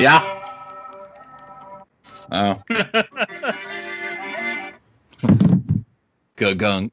Yeah. Oh. Go gunk.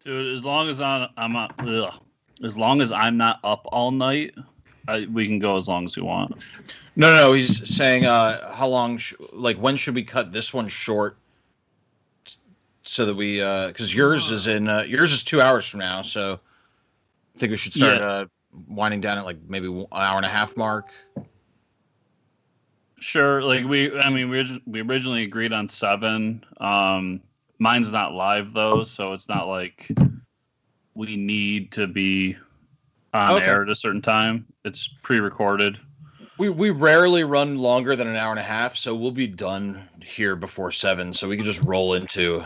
Dude, as long as as long as I'm not up all night, we can go as long as we want. No. He's saying, how long? When should we cut this one short? So that we, because yours is 2 hours from now. So I think we should start winding down at maybe an hour and a half mark. Sure. We originally agreed on 7. Mine's not live though, so it's not like we need to be on air at a certain time. It's pre-recorded. We rarely run longer than an hour and a half, so we'll be done here before 7. So we can just roll into.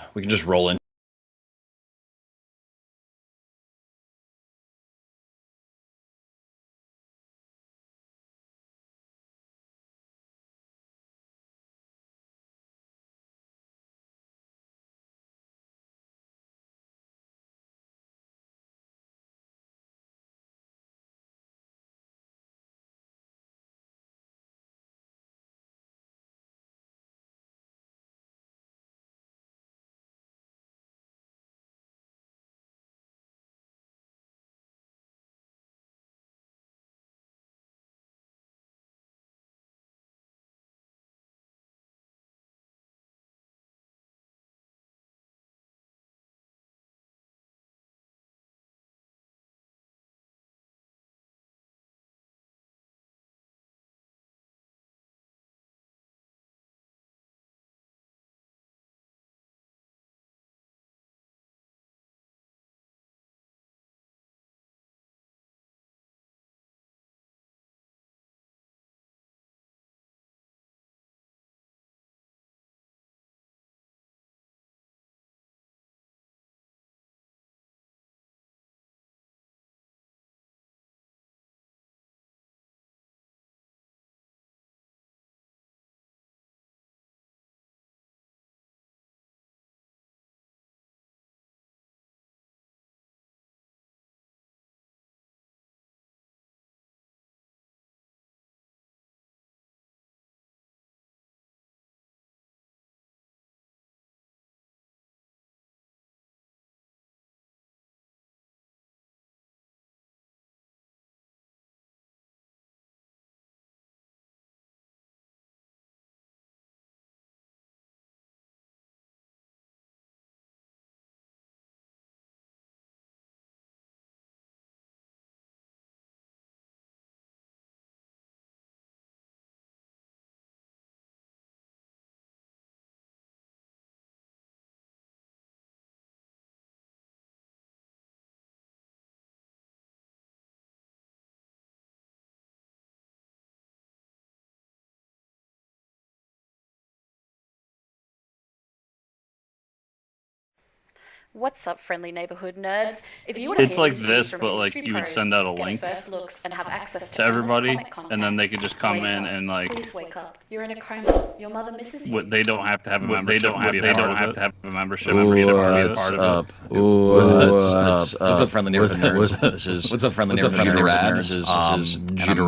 What's up, friendly neighborhood nerds? If you want to It's like this, but you would send out a link first looks and have access to everybody, and then they could just come in and please wake up. You're in a coma. Your mother misses you. They don't have to have a membership. They don't have to have a membership. What's up? What's up, friendly neighborhood nerds? What's up, friendly neighborhood nerds? This is Jitter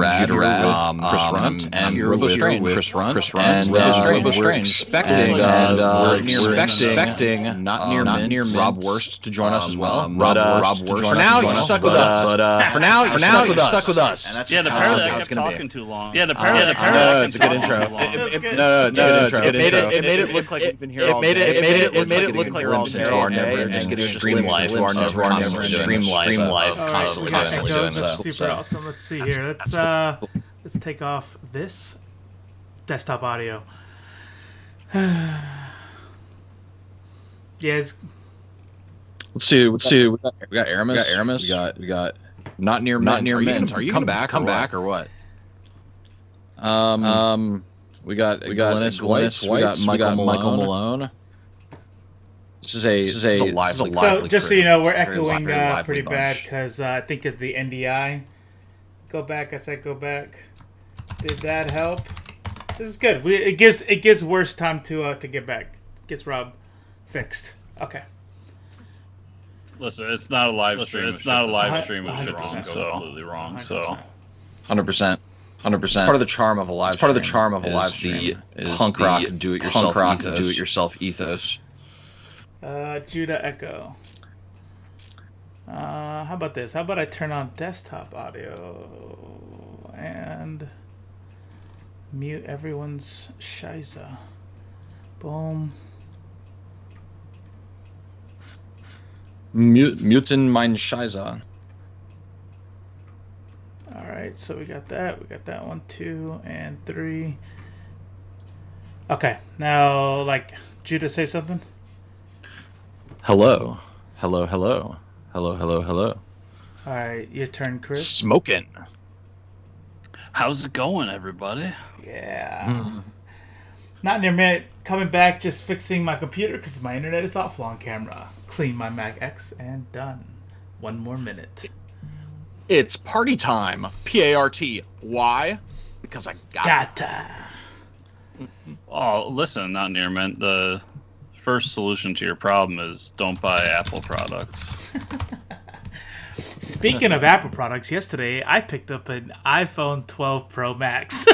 Chris Runt and RoboStrange. Chris Runt and RoboStrange. Expecting not near Rob Worst to join us as well. Rob Worst. For now, you're stuck with us. For now, you're stuck with us. Yeah, the parrot kept talking too long. Yeah, the parrot. It's a good intro. No, it's a good intro. It made it look like we've been here all day. It made it look like we're all here all day. Just getting stream live. Stream live. Constantly doing so. Super awesome. Let's see here. Let's take off this desktop audio. Yeah, it's... Let's see. We got Aramis. We got not near Mint. Are you come back or what? We got Glennis White. We got Michael Malone. This is a lively. So just so you know, we're echoing lively pretty bunch. bad because I think it's the NDI. Go back. I said go back. Did that help? This is good. It gives worse time to get back. Gets Rob fixed. Okay. Listen, it's not a live stream. It's not a live stream. It should go completely wrong. So, 100%. Part of the charm of a live stream is punk rock do-it-yourself ethos. Judah Echo. How about this? How about I turn on desktop audio and mute everyone's shiza. Boom. Mutant mein Scheiße. Alright, so we got that. We got that 1, 2, and 3. Okay, now, like, Judah, say something? Hello. Alright, your turn, Chris. Smoking. how's it going, everybody? Yeah. Not near minute. Coming back, just fixing my computer because my internet is off on camera. Clean my Mac X and done. 1 more minute. It's party time. PART. Why? Because I Gotta. Oh, listen, not near mint. The first solution to your problem is don't buy Apple products. Speaking of Apple products, yesterday I picked up an iPhone 12 Pro Max.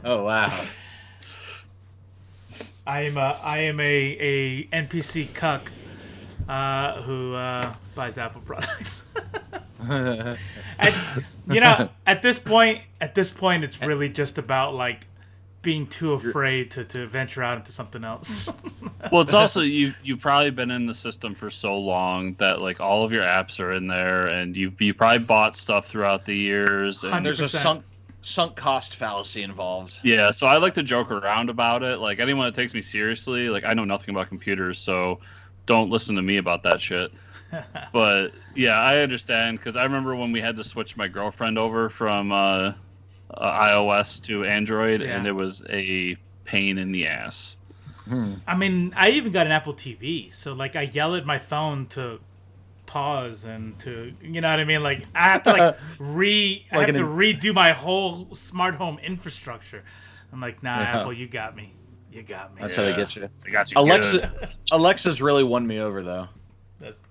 Oh wow. I am a NPC cuck who buys Apple products. At this point, it's really just about like being too afraid to venture out into something else. Well, it's also you've probably been in the system for so long that like all of your apps are in there, and you probably bought stuff throughout the years. And 100%. There's a sunk cost fallacy involved. Yeah, so I like to joke around about it. Like anyone that takes me seriously, like I know nothing about computers, so don't listen to me about that shit. But yeah, I understand because I remember when we had to switch my girlfriend over from iOS to Android, and it was a pain in the ass. I mean, I even got an Apple TV, so like I yell at my phone to pause and to, you know what I mean? Like I have to redo my whole smart home infrastructure. I'm like, nah, Apple, you got me. That's how they get you. They got you. Alexa's really won me over though.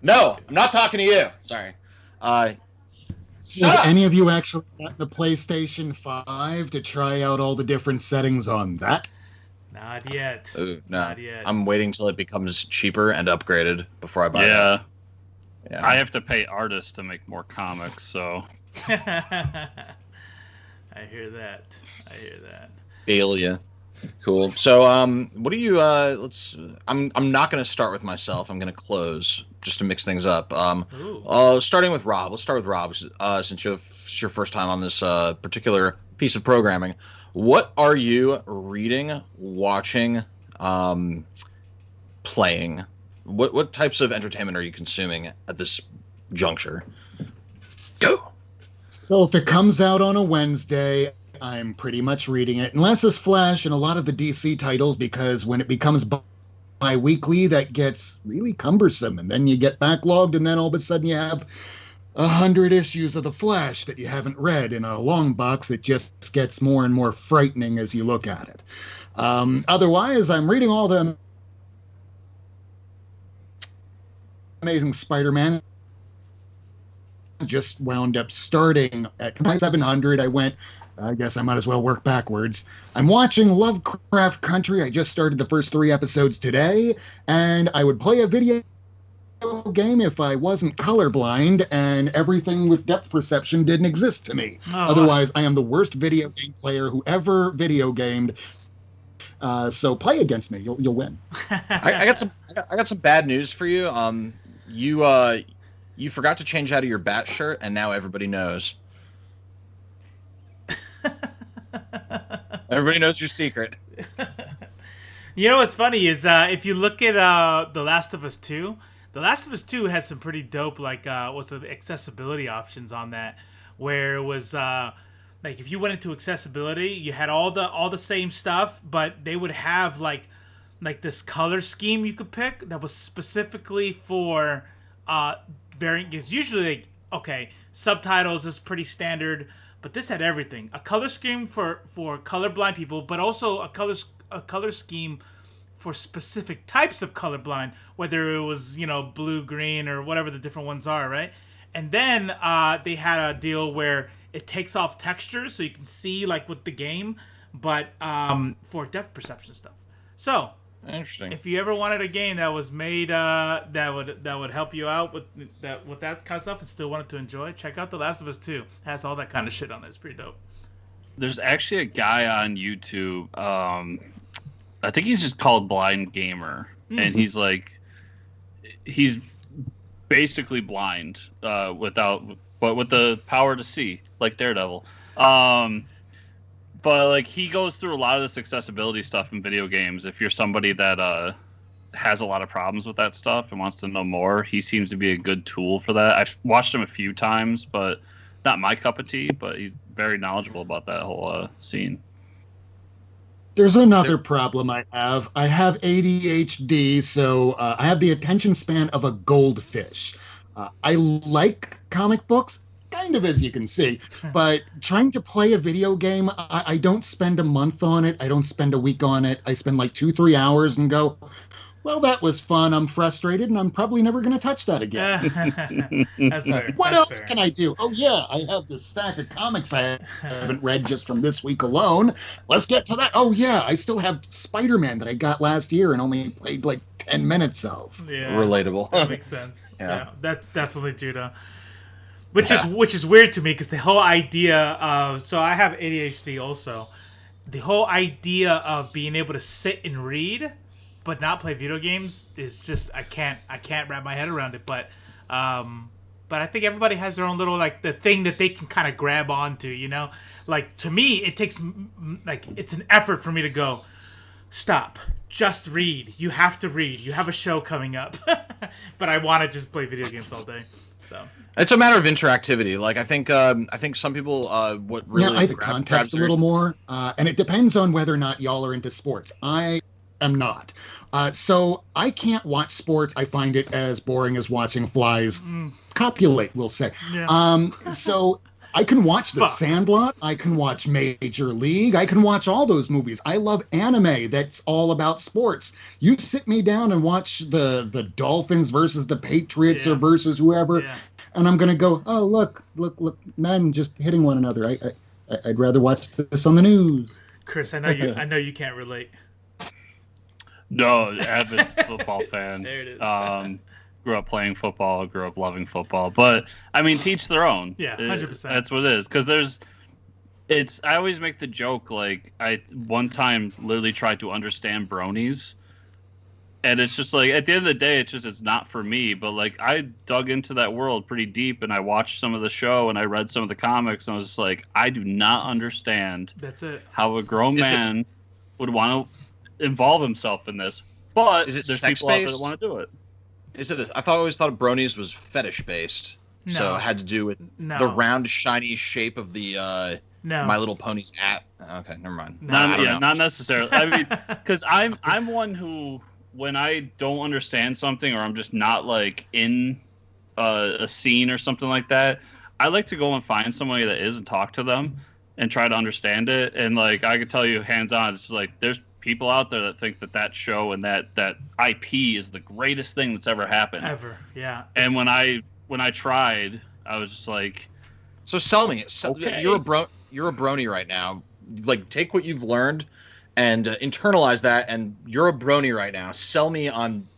No, I'm not talking to you. Sorry. So have any of you actually got the PlayStation 5 to try out all the different settings on that? Not yet. No. Not yet. I'm waiting till it becomes cheaper and upgraded before I buy it. Yeah. I have to pay artists to make more comics, so. I hear that. Failure. Cool. So, what do you? I'm not going to start with myself. I'm going to close just to mix things up. Starting with Rob. Let's start with Rob, since it's your first time on this particular piece of programming. What are you reading, watching, playing? What types of entertainment are you consuming at this juncture? Go. So if it comes out on a Wednesday, I'm pretty much reading it, unless it's Flash and a lot of the DC titles, because when it becomes bi-weekly, that gets really cumbersome, and then you get backlogged, and then all of a sudden you have 100 issues of the Flash that you haven't read in a long box that just gets more and more frightening as you look at it. Otherwise, I'm reading all the Amazing Spider-Man. Just wound up starting at 700. I guess I might as well work backwards. I'm watching Lovecraft Country. I just started the first 3 episodes today, and I would play a video game if I wasn't colorblind and everything with depth perception didn't exist to me. Otherwise, I am the worst video game player who ever video gamed. So play against me. You'll win. I got some bad news for you. You forgot to change out of your bat shirt, and now everybody knows. Everybody knows your secret. You know what's funny is if you look at The Last of Us 2, The Last of Us 2 has some pretty dope accessibility options on that, where it was like if you went into accessibility, you had all the same stuff, but they would have like this color scheme you could pick that was specifically for variant games. Usually, subtitles is pretty standard, but this had everything. A color scheme for colorblind people, but also a color scheme for specific types of colorblind, whether it was, blue, green, or whatever the different ones are, right? And then they had a deal where it takes off textures so you can see like with the game, but for depth perception stuff. So interesting. If you ever wanted a game that was made that would help you out with that kind of stuff and still wanted to enjoy, check out The Last of Us 2. It has all that kind of shit on it. It's pretty dope. There's actually a guy on YouTube. I think he's just called Blind Gamer, and he's basically blind with the power to see, like Daredevil. But like he goes through a lot of this accessibility stuff in video games. If you're somebody that has a lot of problems with that stuff and wants to know more, he seems to be a good tool for that. I've watched him a few times, but not my cup of tea. But he's very knowledgeable about that whole scene. There's another problem I have. I have ADHD, so I have the attention span of a goldfish. I like comic books, kind of, as you can see, but trying to play a video game, I don't spend a month on it. I don't spend a week on it. I spend like 2-3 hours and go, well, that was fun. I'm frustrated, and I'm probably never going to touch that again. That's fair. What else can I do? Oh, yeah, I have this stack of comics I haven't read just from this week alone. Let's get to that. Oh, yeah, I still have Spider-Man that I got last year and only played like 10 minutes of. Yeah, relatable. That makes sense. Yeah. That's definitely Judah. Which is weird to me because the whole idea of, so I have ADHD also. The whole idea of being able to sit and read but not play video games is just I can't wrap my head around it. But I think everybody has their own little like the thing that they can kind of grab onto, Like to me, it takes like it's an effort for me to go, stop, just read. You have to read. You have a show coming up, but I want to just play video games all day. So it's a matter of interactivity. Like I think some people what really I think context a little more, and it depends on whether or not y'all are into sports. I am not. So I can't watch sports. I find it as boring as watching flies copulate, we'll say. Yeah. So I can watch The Sandlot. I can watch Major League. I can watch all those movies. I love anime that's all about sports. You sit me down and watch the Dolphins versus the Patriots or versus whoever, and I'm going to go, oh, look, men just hitting one another. I'd rather watch this on the news. Chris, I know you can't relate. No, avid football fan. There it is. Grew up playing football, grew up loving football. But, I mean, teach their own. Yeah, 100%. That's what it is. Because I always make the joke, like, I one time literally tried to understand bronies. And it's just like, at the end of the day, it's not for me. But, like, I dug into that world pretty deep, and I watched some of the show, and I read some of the comics, and I was just like, I do not understand how a grown man would want to involve himself in this, but there's people out there that want to do it. Is it? I always thought bronies was fetish based, so it had to do with the round, shiny shape of the My Little Pony's at. Okay, never mind. Not necessarily. I mean, because I'm one who, when I don't understand something or I'm just not like in a scene or something like that, I like to go and find somebody that is and talk to them and try to understand it. And like I could tell you, hands on, it's just like there's people out there that think that show and that IP is the greatest thing that's ever happened. Ever, yeah. And when I tried, I was just like, so sell me. Okay. You're a brony right now. Like take what you've learned and internalize that. And you're a brony right now. Sell me on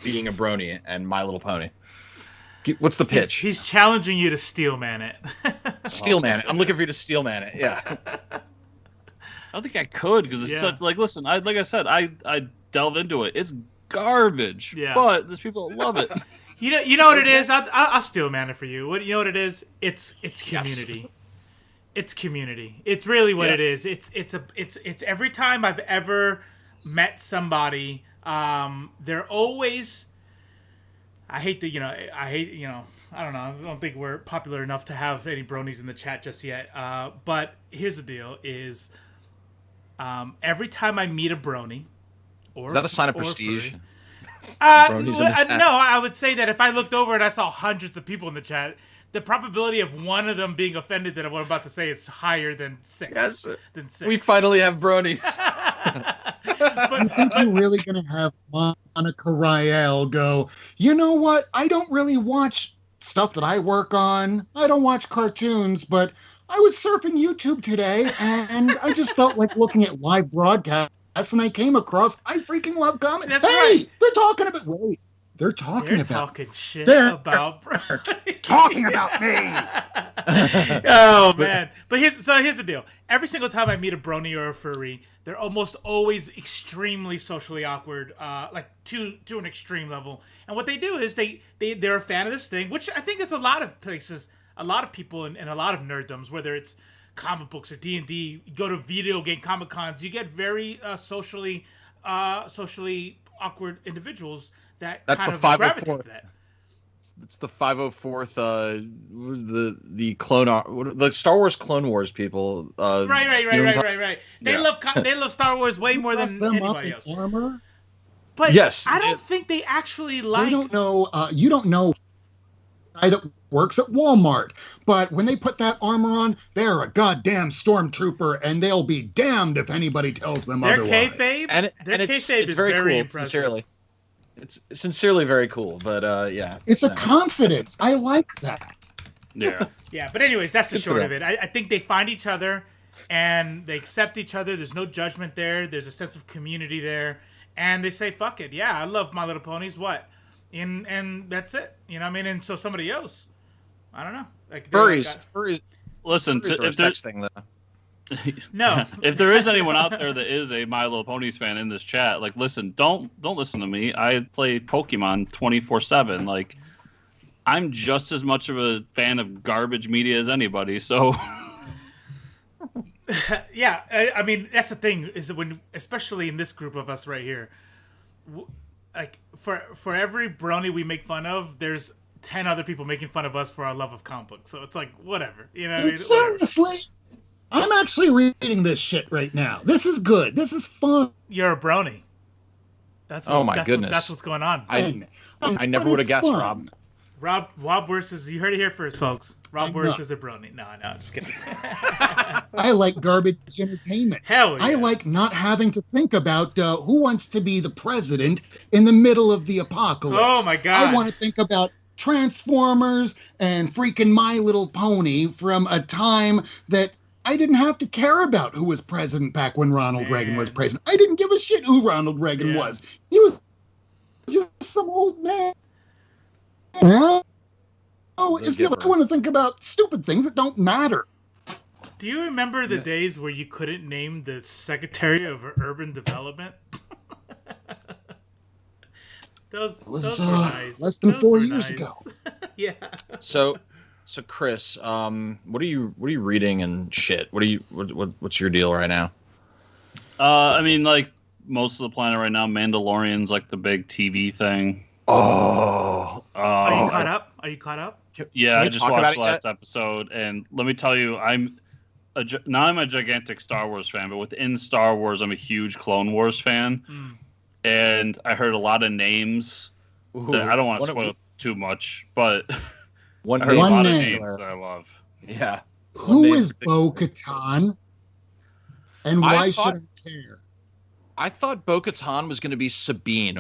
being a brony and My Little Pony. What's the pitch? He's challenging you to steel man it. Steel man it. I'm looking for you to steel man it. Yeah. I don't think I could because it's such like listen. Like I said, I delve into it. It's garbage. Yeah. But there's people that love it. You know what it is. I'll steel man it for you. You know what it is? It's community. Yes. It's community. It's really what it is. It's every time I've ever met somebody, they're always. I don't know. I don't think we're popular enough to have any bronies in the chat just yet. But here's the deal: is every time I meet a brony, is that a sign of prestige? No, I would say that if I looked over and I saw hundreds of people in the chat, the probability of one of them being offended that what I'm about to say is higher than 6. Yes, than 6. We finally have bronies. I think you're really going to have Monica Rael go, you know what? I don't really watch stuff that I work on. I don't watch cartoons, but I was surfing YouTube today, and I just felt like looking at live broadcasts, and I came across, I freaking love comics. That's hey, right. They're talking about, wait, they're talking shit they're about talking about me. Oh man! But here's the deal. Every single time I meet a brony or a furry, they're almost always extremely socially awkward, like to an extreme level. And what they do is they're a fan of this thing, which I think is a lot of places, a lot of people in a lot of nerddoms, whether it's comic books or D&D, you go to video game Comic Cons, you get very socially awkward individuals that That's kind the of 504th. gravitate to that. It's the 504th, the the Star Wars Clone Wars people. Right. They love Star Wars way more than anybody else. Armor? But yes, I don't think they actually like. I don't know. You don't know a guy that works at Walmart, but when they put that armor on, they're a goddamn stormtrooper, and they'll be damned if anybody tells them otherwise. Their kayfabe, and it's very cool. Impressive. Sincerely, it's sincerely very cool. But yeah, it's a confidence. I like that. Yeah. Yeah, but anyways, that's the Good for short of them. it. I think they find each other, and they accept each other. There's no judgment there. There's a sense of community there, and they say, "Fuck it, yeah, I love My Little Ponies." What? And that's it. You know what I mean? And so somebody else, I don't know. Like furries. Listen, Furries are a if there, sex thing, though. No. if there is anyone out there that is a My Little Ponies fan in this chat, like, listen, don't listen to me. I play Pokemon 24/7. Like, I'm just as much of a fan of garbage media as anybody. So, Yeah, I mean that's the thing is that when, especially in this group of us right here, like for every brony we make fun of, there's 10 other people making fun of us for our love of comic books. So it's like whatever, you know what I mean? Seriously, I'm actually reading this shit right now. This is good. This is fun. You're a brony. That's what, Oh my goodness. That's what's going on. I never would have guessed, fun. Rob. Rob Worst is, you heard it here first, folks. Rob Worst is a brony. No, I'm just kidding. I like garbage entertainment. Hell yeah. I like not having to think about who wants to be the president in the middle of the apocalypse. Oh my God. I want to think about Transformers and freaking My Little Pony from a time that I didn't have to care about who was president back when Ronald Reagan was president. I didn't give a shit who Ronald Reagan was. He was just some old man. Oh, I want to think about stupid things that don't matter. Do you remember the days where you couldn't name the Secretary of Urban Development? those were nice. Less than Those 4 were years nice. ago. Yeah. So Chris, what are you reading and shit? What's your deal right now? I mean, like most of the planet right now, Mandalorian's like the big TV thing. Oh, Are you caught up? Yeah, I just watched the last episode, and let me tell you, I'm a gigantic Star Wars fan, but within Star Wars, I'm a huge Clone Wars fan, and I heard a lot of names that I don't want to spoil too much, but I heard a lot of names that I love. Yeah. Who is Bo-Katan, and why should I care? I thought Bo-Katan was going to be Sabine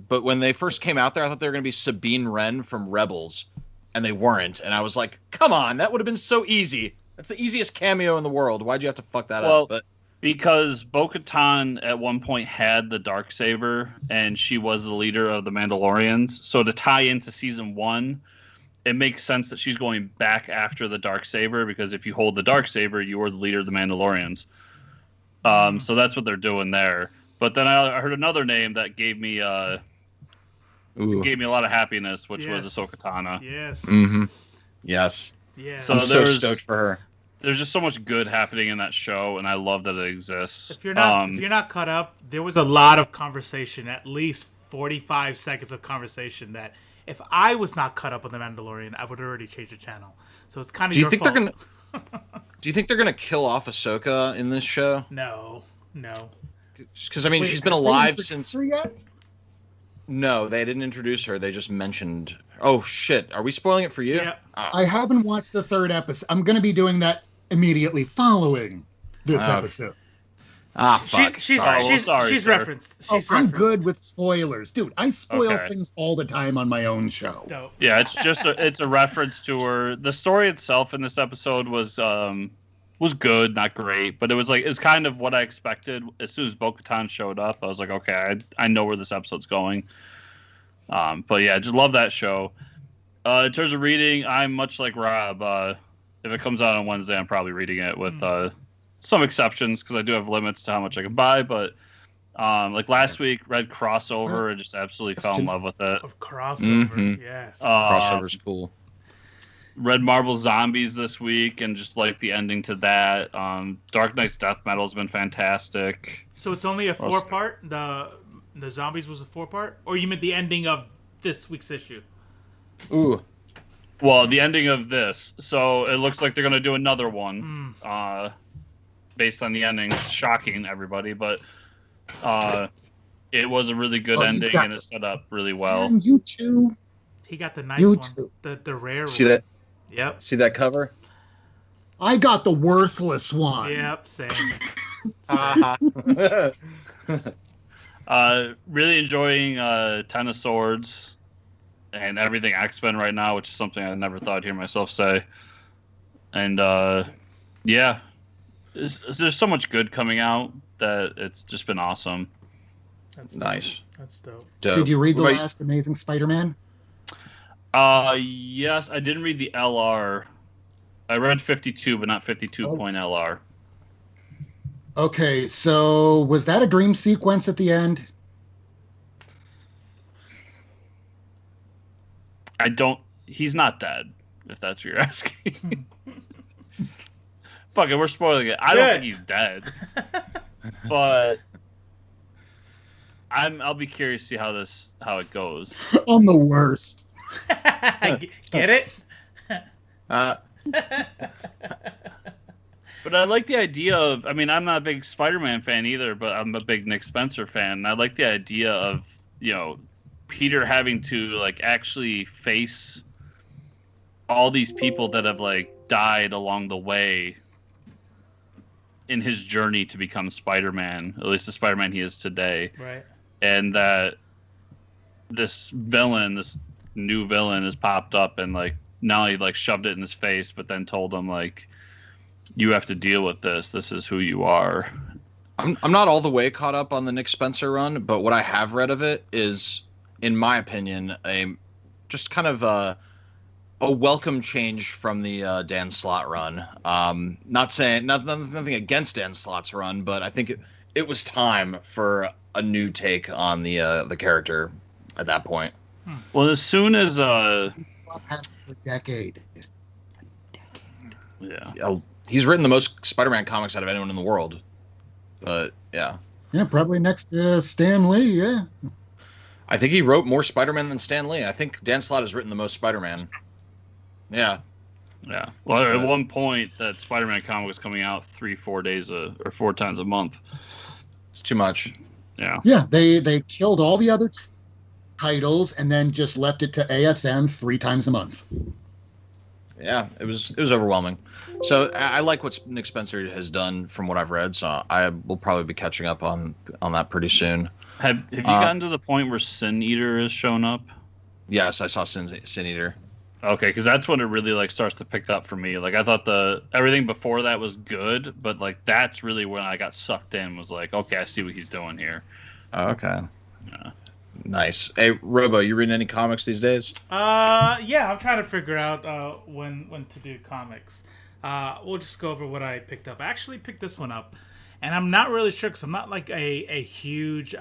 but when they first came out there, I thought they were going to be Sabine Wren from Rebels, and they weren't. And I was like, come on, that would have been so easy. That's the easiest cameo in the world. Why'd you have to fuck that up? But because Bo-Katan at one point had the Darksaber, and she was the leader of the Mandalorians. So to tie into season 1, it makes sense that she's going back after the Darksaber, because if you hold the Darksaber, you are the leader of the Mandalorians. So that's what they're doing there. But then I heard another name that gave me a lot of happiness, which was Ahsoka Tano. Yes. Mm-hmm. Yes. Yeah. So I'm so stoked for her. there's just so much good happening in that show, and I love that it exists. If you're not caught up, there was a lot of conversation, at least 45 seconds of conversation that if I was not caught up on The Mandalorian, I would already change the channel. So it's kind of your fault. Do you think they're gonna kill off Ahsoka in this show? No. Because I mean, she's been alive since. No, they didn't introduce her. They just mentioned. Oh shit! Are we spoiling it for you? Yeah. I haven't watched the third episode. I'm going to be doing that immediately following this episode. Fuck. She's referenced. I'm good with spoilers, dude. I spoil things all the time on my own show. Dope. Yeah, it's just it's a reference to her. The story itself in this episode was good, not great, but it's kind of what I expected. As soon as Bo-Katan showed up, I was like, okay, I know where this episode's going. But yeah, just love that show. In terms of reading, I'm much like Rob. If it comes out on Wednesday, I'm probably reading it with some exceptions because I do have limits to how much I can buy. But like last week, read Crossover and just absolutely fell in love with it. Crossover, yes. Crossover's cool. Read Marvel Zombies this week and just like the ending to that. Dark Knight's Death Metal has been fantastic. So it's only a 4-part? The Zombies was a 4-part? Or you meant the ending of this week's issue? Ooh. Well, the ending of this. So it looks like they're going to do another one based on the ending. Shocking, everybody. But it was a really good ending and it's set up really well. And you too. He got the nice one. The rare See one. that? Yep. See that cover? I got the worthless one. Yep, same. Really enjoying Ten of Swords and everything X-Men right now, which is something I never thought I'd hear myself say. And yeah, there's so much good coming out that it's just been awesome. That's nice. Dope. That's dope. Did you read the last Amazing Spider-Man? Yes, I didn't read the LR. I read 52, but not 52.LR. Okay, so was that a dream sequence at the end? He's not dead, if that's what you're asking. Fuck it, we're spoiling it. I don't think he's dead. But I'll be curious to see how it goes. I'm the worst. Get it? But I like the idea of, I mean, I'm not a big Spider-Man fan either, but I'm a big Nick Spencer fan. And I like the idea of, Peter having to, like, actually face all these people that have, like, died along the way in his journey to become Spider-Man, at least the Spider-Man he is today. Right. And that this new villain has popped up and, like, not only, like, shoved it in his face, but then told him, like, you have to deal with this. This is who you are. I'm not all the way caught up on the Nick Spencer run, but what I have read of it is, in my opinion, just kind of a welcome change from the Dan Slott run. Not saying nothing against Dan Slott's run, but I think it was time for a new take on the character at that point. Well, as soon as A decade. yeah. He's written the most Spider-Man comics out of anyone in the world. But yeah. Yeah, probably next to Stan Lee, yeah. I think he wrote more Spider-Man than Stan Lee. I think Dan Slott has written the most Spider-Man. Yeah. Yeah. Well, at one point, that Spider-Man comic was coming out 4 days or 4 times a month. It's too much. Yeah. Yeah, they killed all the other titles and then just left it to ASM 3 times a month. Yeah, it was overwhelming. So I like what Nick Spencer has done from what I've read. So I will probably be catching up on that pretty soon. Have you gotten to the point where Sin Eater has shown up? Yes, I saw Sin Eater. Okay, because that's when it really like starts to pick up for me. Like I thought everything before that was good, but like that's really when I got sucked in. Was like, okay, I see what he's doing here. Okay. Yeah. Nice. Hey, Robo, you reading any comics these days? Yeah, I'm trying to figure out when to do comics. We'll just go over what I picked up. I actually picked this one up, and I'm not really sure because I'm not like a huge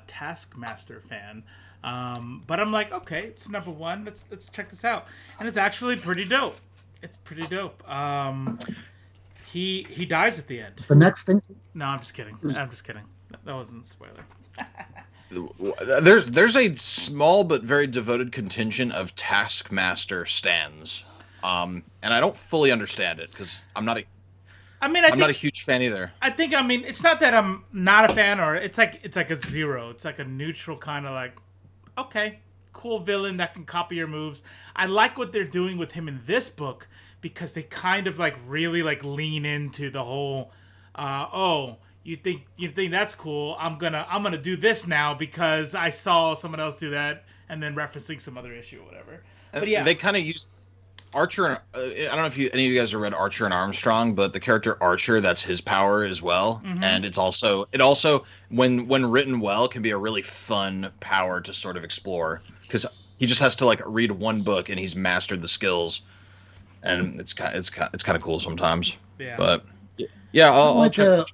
Taskmaster fan. But I'm like, okay, it's number 1. Let's check this out, and it's actually pretty dope. It's pretty dope. he dies at the end. It's the next thing. No, I'm just kidding. I'm just kidding. That wasn't a spoiler. There's a small but very devoted contingent of Taskmaster stans, and I don't fully understand it because I'm not a huge fan either. I think it's not that I'm not a fan, or it's like a zero. It's like a neutral kind of like, okay, cool villain that can copy your moves. I like what they're doing with him in this book because they kind of like really like lean into the whole, You think that's cool? I'm gonna do this now because I saw someone else do that, and then referencing some other issue or whatever. But yeah, they kind of use Archer. I don't know if any of you guys have read Archer and Armstrong, but the character Archer, that's his power as well, and it also when written well can be a really fun power to sort of explore because he just has to like read one book and he's mastered the skills, and it's kind of cool sometimes. Yeah, but yeah, I'll check.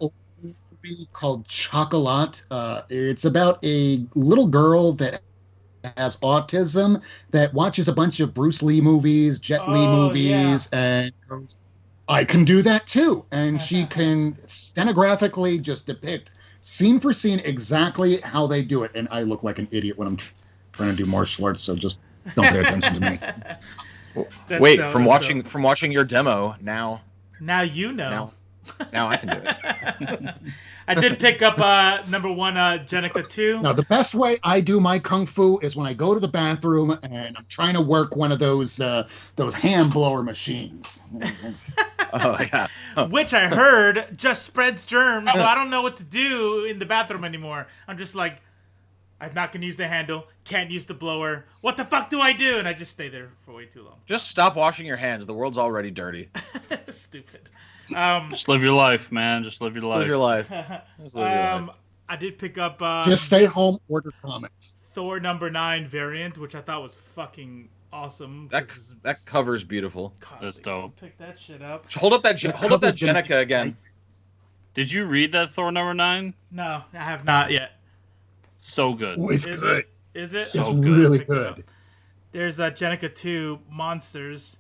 Called Chocolat. It's about a little girl that has autism that watches a bunch of Bruce Lee movies, Jet Li movies, and goes, I can do that too. And she can stenographically just depict scene for scene exactly how they do it. And I look like an idiot when I'm trying to do martial arts, so just don't pay attention to me. Wait, from watching your demo, now you know. Now I can do it. I did pick up number 1, Jenica 2. Now, the best way I do my kung fu is when I go to the bathroom and I'm trying to work one of those hand blower machines. Oh, yeah. Which I heard just spreads germs, so I don't know what to do in the bathroom anymore. I'm just like, I'm not going to use the handle, can't use the blower. What the fuck do I do? And I just stay there for way too long. Just stop washing your hands. The world's already dirty. Stupid. Just live your life, man. Just live your life. Live your life. Just live your life. I did pick up just stay home, order comics. Thor number 9 variant, which I thought was fucking awesome. That cover's beautiful. God, that's dope. Pick that shit up. Hold up that Jenica again. Did you read that Thor number 9? No, I have not yet. So good. Oh, it's good. Is it? It's So good. really good. There's Jenica 2 Monsters.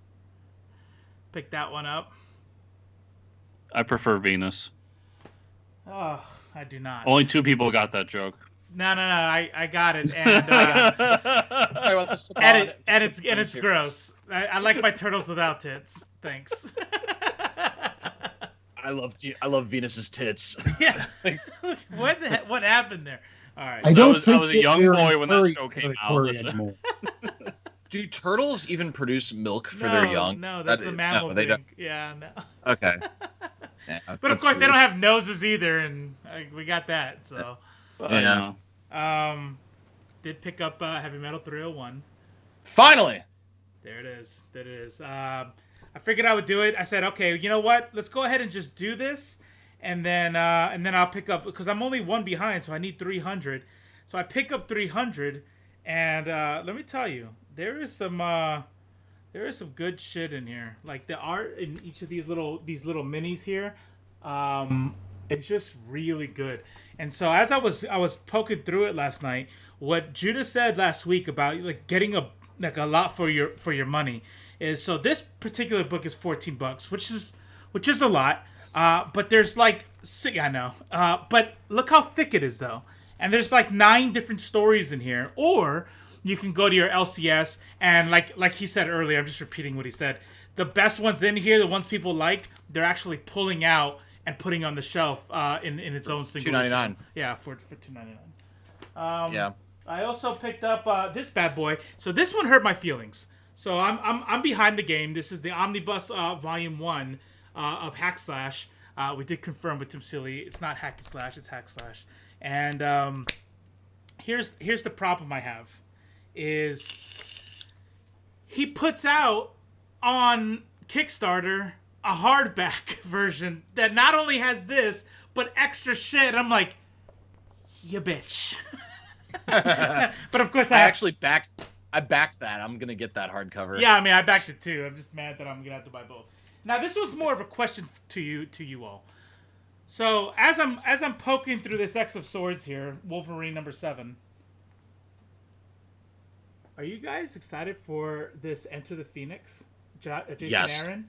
Pick that one up. I prefer Venus. Oh, I do not. Only 2 people got that joke. No, I got it, and it's gross. I like my turtles without tits. Thanks. I love Venus's tits. Yeah. What happened there? All right. I was a young boy when that show came out. Do turtles even produce milk for their young? No, that's a mammal thing. They don't. Yeah, no. Okay. Yeah, but of course, they don't have noses either, and we got that. So, yeah. Did pick up Heavy Metal 301. Finally. There it is. I figured I would do it. I said, okay, you know what? Let's go ahead and just do this, and then I'll pick up because I'm only 1 behind, so I need 300. So I pick up 300, and let me tell you, there is some good shit in here. Like the art in each of these little minis here, it's just really good. And so as I was poking through it last night, what Judah said last week about like getting a lot for your money is, so this particular book is $14, which is a lot. But there's like, I know. But look how thick it is though. And there's like 9 different stories in here. Or you can go to your LCS and like he said earlier, I'm just repeating what he said. The best ones in here, the ones people like, they're actually pulling out and putting on the shelf in its own single $2.99. issue. Yeah, for $2.99. Yeah. I also picked up this bad boy. So this one hurt my feelings. So I'm behind the game. This is the Omnibus Volume 1 of Hack Slash. We did confirm with Tim Silly. It's not Hack and Slash, it's Hack Slash. And here's the problem I have. Is he puts out on Kickstarter a hardback version that not only has this but extra shit. I'm like, you bitch. But of course I backed that. I'm gonna get that hardcover. Yeah, I mean I backed it too. I'm just mad that I'm gonna have to buy both. Now this was more of a question to you all. So as I'm poking through this X of Swords here, Wolverine number 7. Are you guys excited for this Enter the Phoenix, Jason Yes. Aaron?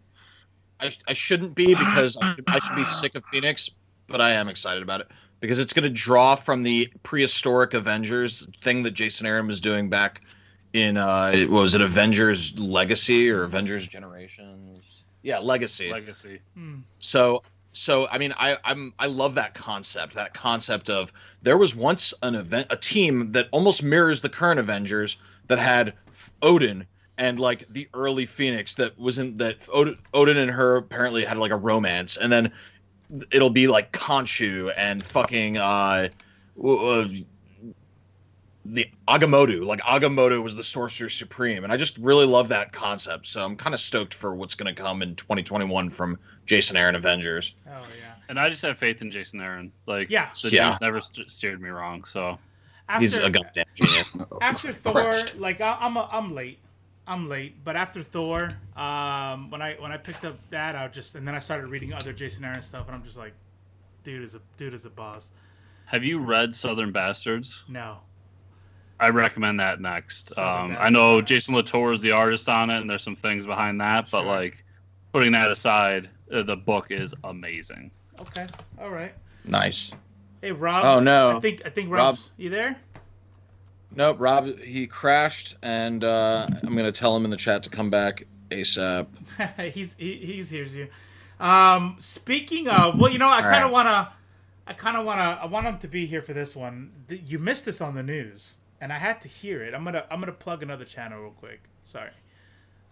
I shouldn't be because I should be sick of Phoenix, but I am excited about it because it's going to draw from the prehistoric Avengers thing that Jason Aaron was doing back in what was it, Avengers Legacy or Avengers Generations? Yeah, Legacy. Legacy. So I mean, I love that concept of there was once a team that almost mirrors the current Avengers that had Odin and like the early Phoenix that Odin and her apparently had like a romance, and then it'll be like Khonshu and fucking the Agamotto. Like Agamotto was the Sorcerer Supreme, and I just really love that concept. So I'm kind of stoked for what's going to come in 2021 from Jason Aaron Avengers. Oh yeah. And I just have faith in Jason Aaron. Like, yeah, the dude's never steered me wrong. So he's a goddamn genius. After Thor, like I'm late, but after Thor, when I picked up that, and then I started reading other Jason Aaron stuff, and I'm just like, dude is a boss. Have you read Southern Bastards? No. I recommend that next. I know Jason Latour is the artist on it, and there's some things behind that, but like putting that aside, the book is amazing. Okay, all right. Nice. Hey Rob. Oh no. I think Rob's. You there? Nope, Rob. He crashed, and I'm gonna tell him in the chat to come back ASAP. he hears you. Speaking of, well, I want him to be here for this one. You missed this on the news, and I had to hear it. I'm gonna plug another channel real quick. Sorry.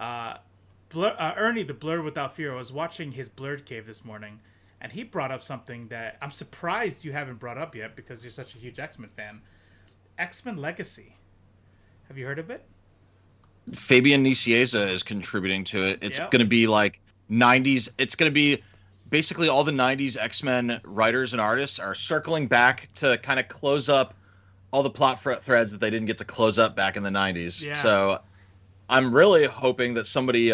Ernie the Blurred Without Fear. I was watching his Blurred Cave this morning, and he brought up something that I'm surprised you haven't brought up yet because you're such a huge X-Men fan. X-Men Legacy. Have you heard of it? Fabian Nicieza is contributing to it. It's going to be like 90s. It's going to be basically all the 90s X-Men writers and artists are circling back to kind of close up all the plot threads that they didn't get to close up back in the 90s. Yeah. So I'm really hoping that somebody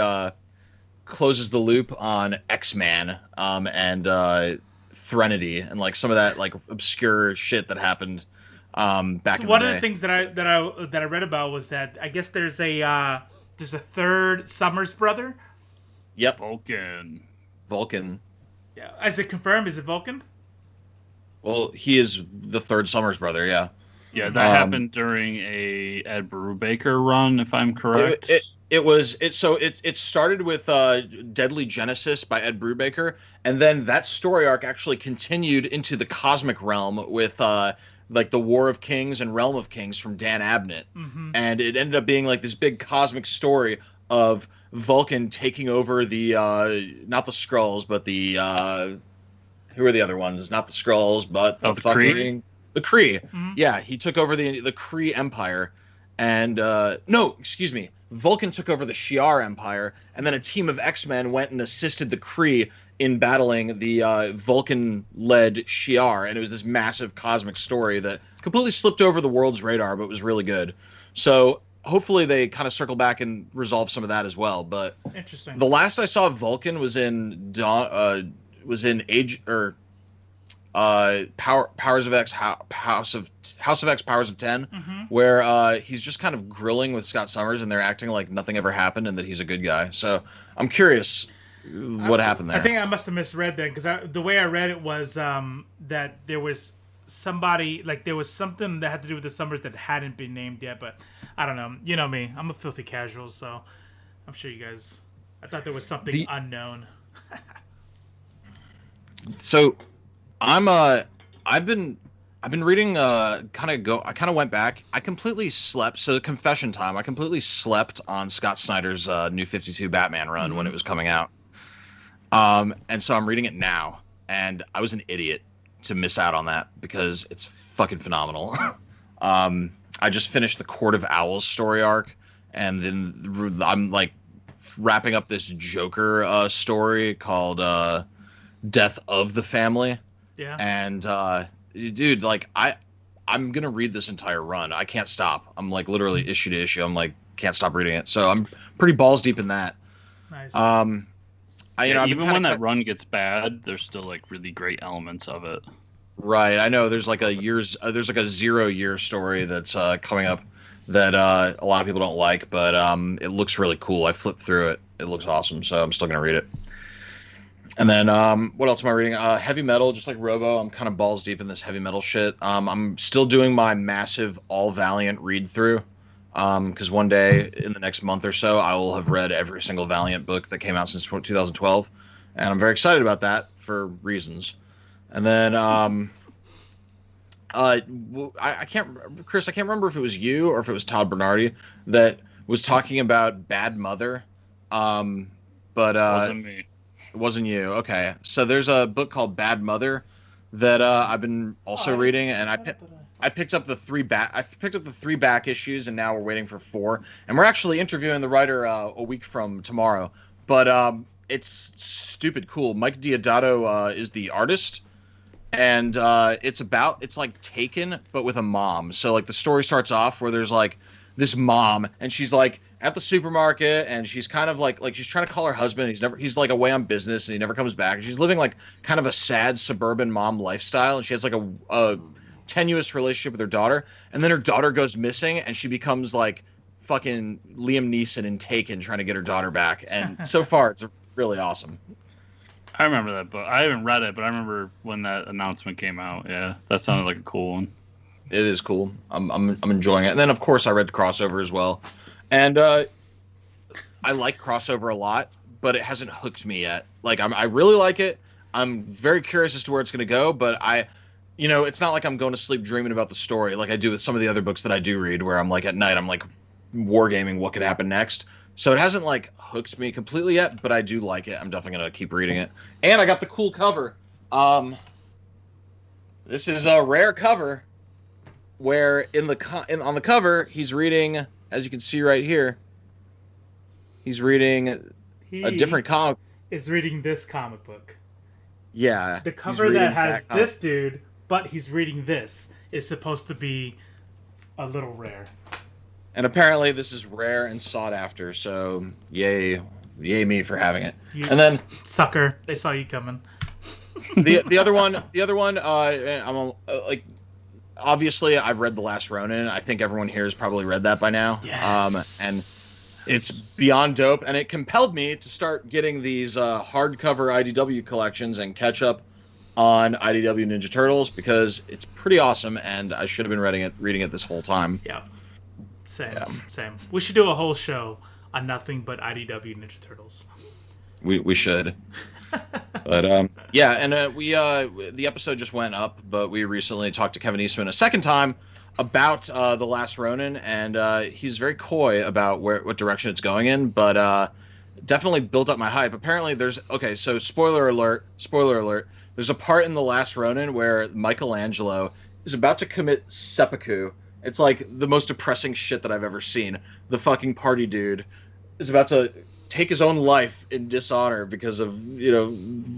closes the loop on X-Man and Threnody and like some of that like obscure shit that happened back in the day. One of the things that I read about was that I guess there's a third Summers brother. Yep. Vulcan. Yeah. Is it confirmed? Is it Vulcan? Well, he is the third Summers brother. Yeah. Yeah, that happened during a Ed Brubaker run, if I'm correct. It started with Deadly Genesis by Ed Brubaker, and then that story arc actually continued into the cosmic realm with like the War of Kings and Realm of Kings from Dan Abnett. Mm-hmm. And it ended up being like this big cosmic story of Vulcan taking over the not the Skrulls, but the who are the other ones? Not the Skrulls, but the Kree. The Kree. Mm-hmm. Yeah, he took over the Kree Empire. And no, excuse me. Vulcan took over the Shi'ar Empire, and then a team of X-Men went and assisted the Kree in battling the Vulcan-led Shi'ar, and it was this massive cosmic story that completely slipped over the world's radar, but was really good. So hopefully they kind of circle back and resolve some of that as well. But interesting. The last I saw Vulcan was in Powers of X, House of X, Powers of 10, mm-hmm. where he's just kind of grilling with Scott Summers, and they're acting like nothing ever happened and that he's a good guy. So I'm curious what happened there. I think I must have misread that because the way I read it was that there was somebody, like there was something that had to do with the Summers that hadn't been named yet, but I don't know. You know me, I'm a filthy casual, so I'm sure you guys. I thought there was something unknown. So I've been reading I kind of went back. I completely slept. So confession time. I completely slept on Scott Snyder's New 52 Batman run when it was coming out. And so I'm reading it now, and I was an idiot to miss out on that because it's fucking phenomenal. I just finished the Court of Owls story arc, and then I'm like wrapping up this Joker story called Death of the Family. Yeah. And dude, like I'm gonna read this entire run. I can't stop. I'm like literally issue to issue. I'm like can't stop reading it. So I'm pretty balls deep in that. Nice. Even when that run gets bad, there's still like really great elements of it. Right. I know there's like a 0-year story that's coming up that a lot of people don't like, but it looks really cool. I flipped through it. It looks awesome. So I'm still gonna read it. And then what else am I reading? Heavy metal, just like Robo. I'm kind of balls deep in this heavy metal shit. I'm still doing my massive All Valiant read through. Because one day in the next month or so, I will have read every single Valiant book that came out since 2012, and I'm very excited about that for reasons. And then I can't, Chris, I can't remember if it was you or if it was Todd Bernardi that was talking about Bad Mother. But Wasn't me. It wasn't you. Okay, so there's a book called Bad Mother that I've been also reading, and I picked up the three back issues, and now we're waiting for 4. And we're actually interviewing the writer a week from tomorrow. But it's stupid cool. Mike Deodato is the artist, and it's like Taken, but with a mom. So like the story starts off where there's like this mom, and she's like at the supermarket, and she's kind of like she's trying to call her husband. He's like away on business, and he never comes back. And she's living like kind of a sad suburban mom lifestyle, and she has like a tenuous relationship with her daughter, and then her daughter goes missing, and she becomes like fucking Liam Neeson in Taken trying to get her daughter back. And so far it's really awesome. I remember that book. I haven't read it, but I remember when that announcement came out. Yeah, that sounded like a cool one. It is cool. I'm enjoying it. And then of course I read Crossover as well, and I like Crossover a lot, but it hasn't hooked me yet. Like I really like it. I'm very curious as to where it's going to go, but it's not like I'm going to sleep dreaming about the story like I do with some of the other books that I do read, where I'm like at night, I'm like wargaming what could happen next. So it hasn't like hooked me completely yet, but I do like it. I'm definitely going to keep reading it. And I got the cool cover. This is a rare cover where on the cover, he's reading, as you can see right here, he's reading a different comic. Is reading this comic book. Yeah. The cover that has this dude, but he's reading this, is supposed to be a little rare. And apparently this is rare and sought after, so yay me for having it. And then sucker, they saw you coming. the other one, I'm like, obviously I've read The Last Ronin. I think everyone here has probably read that by now. Yes. And it's beyond dope, and it compelled me to start getting these hardcover IDW collections and catch up on IDW Ninja Turtles, because it's pretty awesome, and I should have been reading it this whole time. Yeah. Same. We should do a whole show on nothing but IDW Ninja Turtles. We should. But yeah, and the episode just went up, but we recently talked to Kevin Eastman a second time about The Last Ronin, and he's very coy about what direction it's going in, but definitely built up my hype. Apparently so spoiler alert, there's a part in The Last Ronin where Michelangelo is about to commit seppuku. It's like the most depressing shit that I've ever seen. The fucking party dude is about to take his own life in dishonor because of,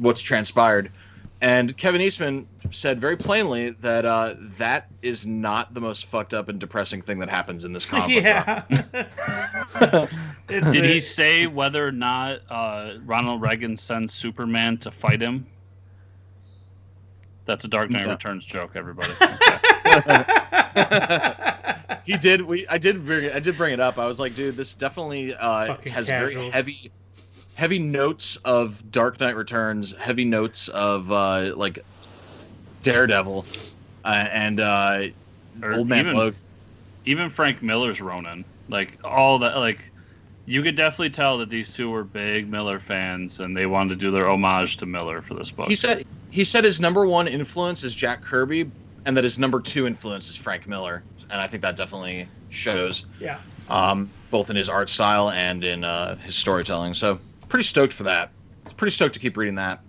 what's transpired. And Kevin Eastman said very plainly that that is not the most fucked up and depressing thing that happens in this comic. Yeah. Did he say whether or not Ronald Reagan sends Superman to fight him? That's a Dark Knight Returns joke, everybody. He did. I did bring it up. I was like, dude, this definitely has casuals. very heavy notes of Dark Knight Returns, heavy notes of like Daredevil, and Old Man Logan. Even Frank Miller's Ronin, like all that, like you could definitely tell that these two were big Miller fans, and they wanted to do their homage to Miller for this book. He said his number one influence is Jack Kirby, and that his number 2 influence is Frank Miller, and I think that definitely shows. Yeah. Both in his art style and in his storytelling. So pretty stoked for that. Pretty stoked to keep reading that.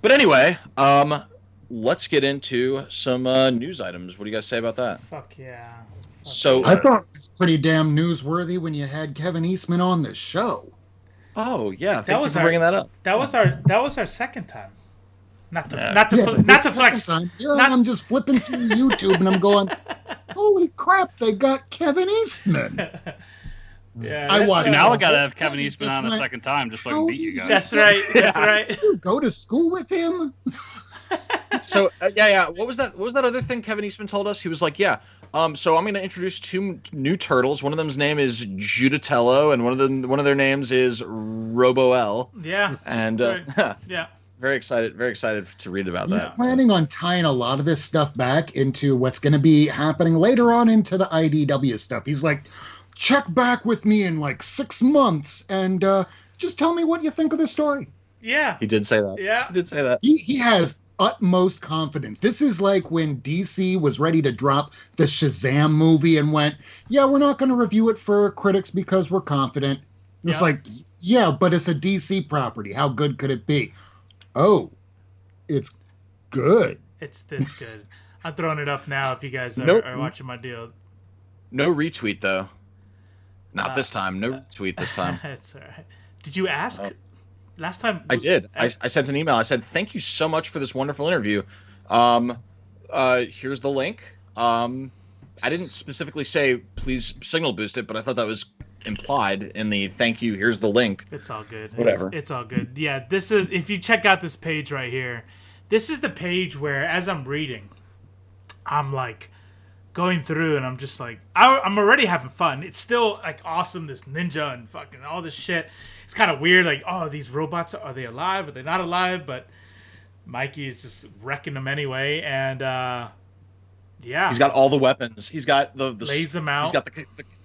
But anyway, let's get into some news items. What do you guys say about that? Fuck yeah. So I thought it was pretty damn newsworthy when you had Kevin Eastman on the show. Oh yeah, thank you for bringing that up. That was our second time. Not to flex. I'm just flipping through YouTube and I'm going, holy crap, they got Kevin Eastman. Yeah, I watched. Now I gotta have Kevin Eastman on a second time just so I can beat you guys. That's right. That's right. Did you go to school with him? So what was that other thing Kevin Eastman told us? He was like, so I'm going to introduce 2 new turtles. One of them's name is Judatello, and one of their names is Robo-L. Yeah. And right. Yeah. Very excited to read about He's that. planning on tying a lot of this stuff back into what's going to be happening later on into the IDW stuff. He's like, check back with me in like 6 months and just tell me what you think of the story. Yeah. He did say that. Yeah. He did say that. He has utmost confidence. This is like when DC was ready to drop the Shazam movie and went, yeah, we're not going to review it for critics because we're confident. It's like, yeah, but it's a DC property. How good could it be? Oh, it's good. It's this good. I'm throwing it up now if you guys are watching my deal. No retweet, though. Not this time. No retweet this time. That's all right. Did you ask? Last time? I did. I sent an email. I said, thank you so much for this wonderful interview. Here's the link. I didn't specifically say, please signal boost it, but I thought that was implied in the thank you, here's the link. It's all good. Whatever. It's all good. Yeah, this is, if you check out this page right here, this is the page where, as I'm reading, I'm like going through and I'm just like, I'm already having fun. It's still like awesome, this ninja and fucking all this shit. It's kind of weird, like, oh, these robots, are they alive? Are they not alive? But Mikey is just wrecking them anyway, and yeah. He's got all the weapons. He's got the lays them out. He's got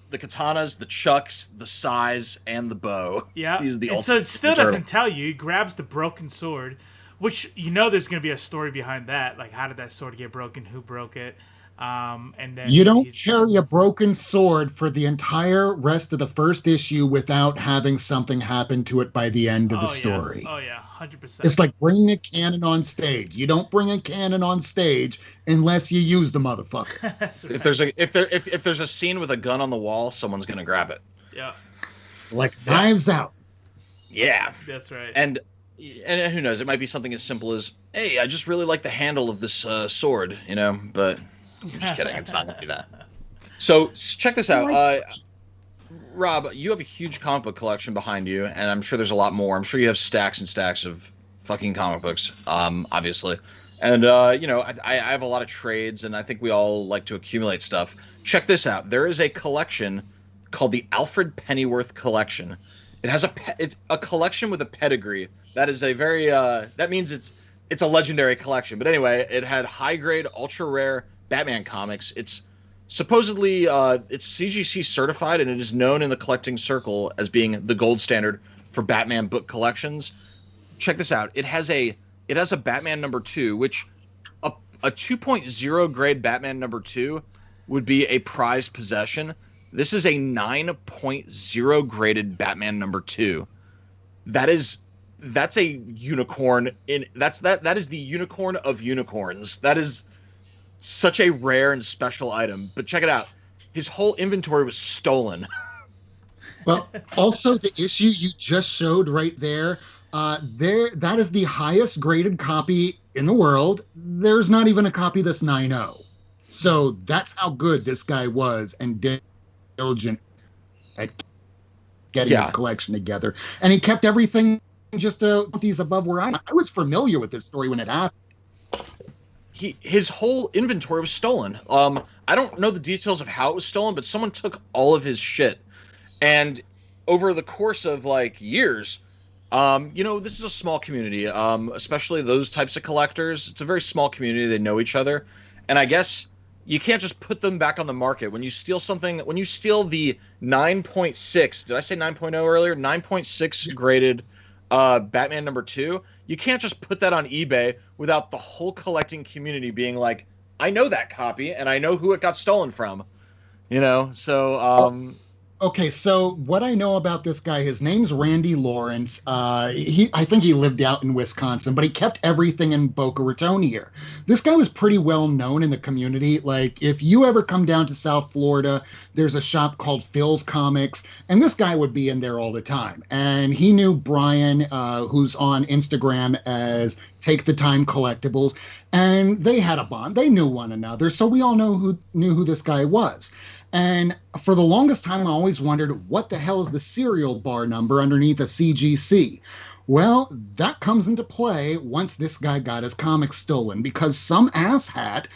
the katanas, the chucks, the sais, and the bow. Yeah. He's the and ultimate. so it still turtle. doesn't tell you. He grabs the broken sword, which you know there's going to be a story behind that. Like, how did that sword get broken? Who broke it? And then you don't carry a broken sword for the entire rest of the first issue without having something happen to it by the end of the story. Oh yeah, 100%. It's like bringing a cannon on stage. You don't bring a cannon on stage unless you use the motherfucker. That's right. If there's a scene with a gun on the wall, someone's gonna grab it. Yeah. Like Knives Out. Yeah. That's right. And who knows? It might be something as simple as, hey, I just really like the handle of this sword, but. I'm just kidding. It's not going to be that. So check this out. Rob, you have a huge comic book collection behind you, and I'm sure there's a lot more. I'm sure you have stacks and stacks of fucking comic books, obviously. And, I have a lot of trades, and I think we all like to accumulate stuff. Check this out. There is a collection called the Alfred Pennyworth Collection. It has it's a collection with a pedigree. That is a very, that means it's a legendary collection. But anyway, it had high-grade, ultra-rare Batman comics. It's supposedly it's CGC certified, and it is known in the collecting circle as being the gold standard for Batman book collections. Check this out. It has a Batman #2, which a 2.0 grade Batman #2 would be a prized possession. This is a 9.0 graded Batman #2. That's a unicorn that is the unicorn of unicorns. That is such a rare and special item. But check it out. His whole inventory was stolen. Well, also the issue you just showed right there, that is the highest graded copy in the world. There's not even a copy that's 9.0. So that's how good this guy was and diligent at getting his collection together. And he kept everything just these above where I was familiar with this story when it happened. His whole inventory was stolen. I don't know the details of how it was stolen, but someone took all of his shit. And over the course of like years, this is a small community, especially those types of collectors. It's a very small community. They know each other. And I guess you can't just put them back on the market. When you steal something, when you steal the 9.6, did I say 9.0 earlier? 9.6 graded Batman #2, you can't just put that on eBay without the whole collecting community being like, I know that copy and I know who it got stolen from. Okay, so what I know about this guy, his name's Randy Lawrence. I think he lived out in Wisconsin, but he kept everything in Boca Raton here. This guy was pretty well known in the community. Like, if you ever come down to South Florida, there's a shop called Phil's Comics, and this guy would be in there all the time. And he knew Brian, who's on Instagram as Take the Time Collectibles, and they had a bond. They knew one another, so we all knew who this guy was. And for the longest time, I always wondered, what the hell is the serial bar number underneath a CGC? Well, that comes into play once this guy got his comics stolen, because some asshat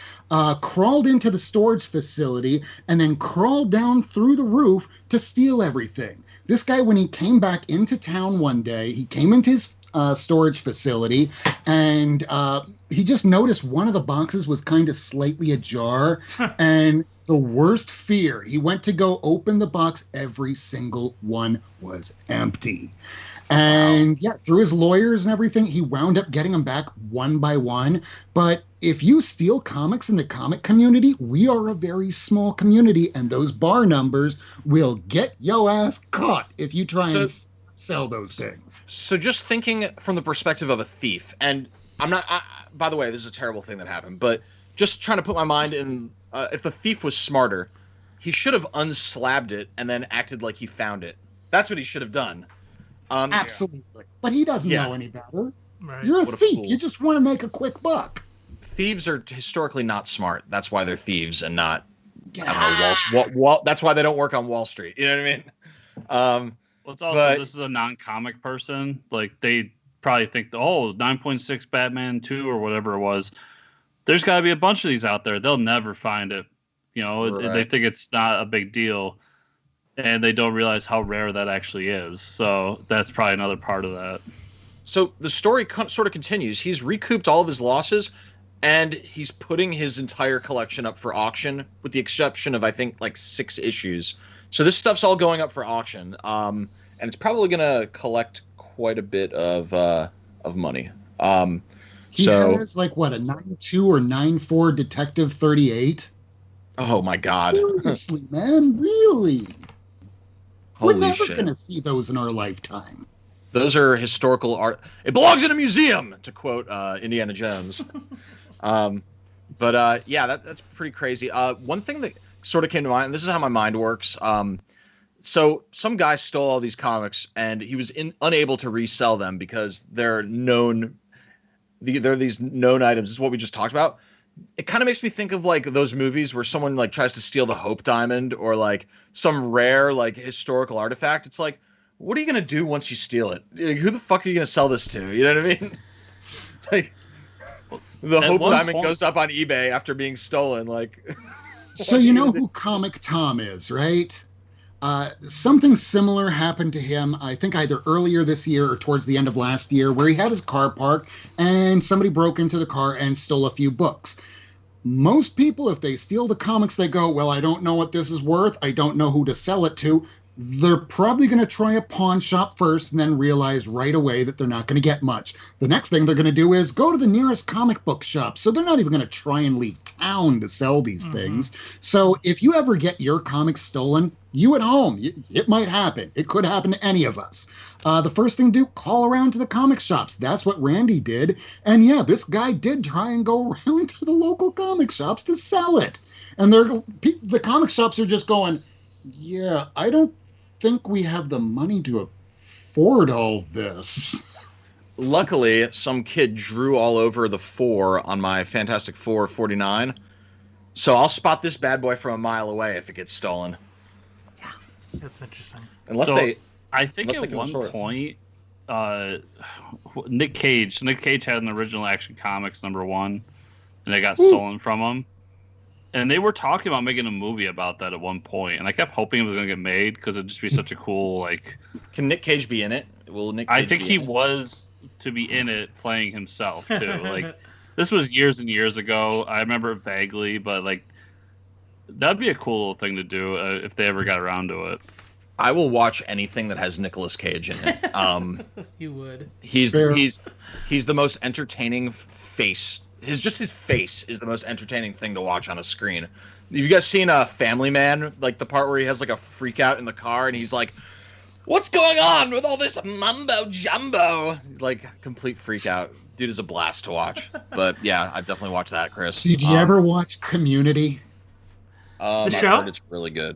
crawled into the storage facility and then crawled down through the roof to steal everything. This guy, when he came back into town one day, he came into his storage facility, and he just noticed one of the boxes was kind of slightly ajar, and the worst fear, he went to go open the box, every single one was empty. And yeah, through his lawyers and everything, he wound up getting them back one by one. But if you steal comics in the comic community, we are a very small community, and those bar numbers will get yo ass caught if you try and sell those things. So just thinking from the perspective of a thief, and by the way, this is a terrible thing that happened, but just trying to put my mind in, if the thief was smarter, he should have unslabbed it and then acted like he found it. That's what he should have done. Absolutely. But he doesn't know any better. Right. You're a What a thief. fool. You just want to make a quick buck. Thieves are historically not smart. That's why they're thieves and not, I don't know, Wall. That's why they don't work on Wall Street. You know what I mean? Well, it's also, this is a non-comic person. Like, they probably think, 9.6 Batman 2 or whatever it was. There's got to be a bunch of these out there. They'll never find it. You know, they think it's not a big deal. And they don't realize how rare that actually is. So that's probably another part of that. So the story sort of continues. He's recouped all of his losses, and he's putting his entire collection up for auction, with the exception of, I think, like 6 issues. So this stuff's all going up for auction, and it's probably going to collect quite a bit of money. He has, like, what, a 9.2 or 9.4 Detective 38? Oh, my God. Seriously, man, really? Holy We're never shit. going to see those in our lifetime. Those are historical art. It belongs in a museum, to quote Indiana Jones. Yeah, that's pretty crazy. One thing that sort of came to mind, and this is how my mind works. So some guy stole all these comics, and he was unable to resell them because they're known. They're these known items. This is what we just talked about. It kind of makes me think of like those movies where someone like tries to steal the Hope Diamond or like some rare like historical artifact. It's like, what are you gonna do once you steal it? Like, who the fuck are you gonna sell this to? You know what I mean? Like, the Hope Diamond goes up on eBay after being stolen. Like, so you know who Comic Tom is, right? Something similar happened to him, I think either earlier this year or towards the end of last year, where he had his car parked and somebody broke into the car and stole a few books. Most people, if they steal the comics, they go, well, I don't know what this is worth. I don't know who to sell it to. They're probably going to try a pawn shop first and then realize right away that they're not going to get much. The next thing they're going to do is go to the nearest comic book shop. So they're not even going to try and leave town to sell these things. So if you ever get your comics stolen, you at home, it might happen. It could happen to any of us. The first thing to do, call around to the comic shops. That's what Randy did. And yeah, this guy did try and go around to the local comic shops to sell it. And the comic shops are just going, yeah, I don't think we have the money to afford all this. luckily, some kid drew all over the 4 on my Fantastic Four 49. So I'll spot this bad boy from a mile away if it gets stolen. Yeah, that's interesting. I think at one point, Nick Cage had an original Action Comics #1, and they got stolen from him. And they were talking about making a movie about that at one point, and I kept hoping it was going to get made because it'd just be such a cool, like... Can Nick Cage be in it? Will Nick Cage I think he was to be in it playing himself, too. Like, this was years and years ago. I remember it vaguely, but, like, that'd be a cool little thing to do if they ever got around to it. I will watch anything that has Nicolas Cage in it. You would. He's the most entertaining face. His face is the most entertaining thing to watch on a screen. Have you guys seen Family Man? Like the part where he has like a freak out in the car and he's like, "What's going on with all this mumbo jumbo?" Like complete freak out. Dude is a blast to watch. But yeah, I'd definitely watch that, Chris. Did you ever watch Community? The show? I've heard it's really good.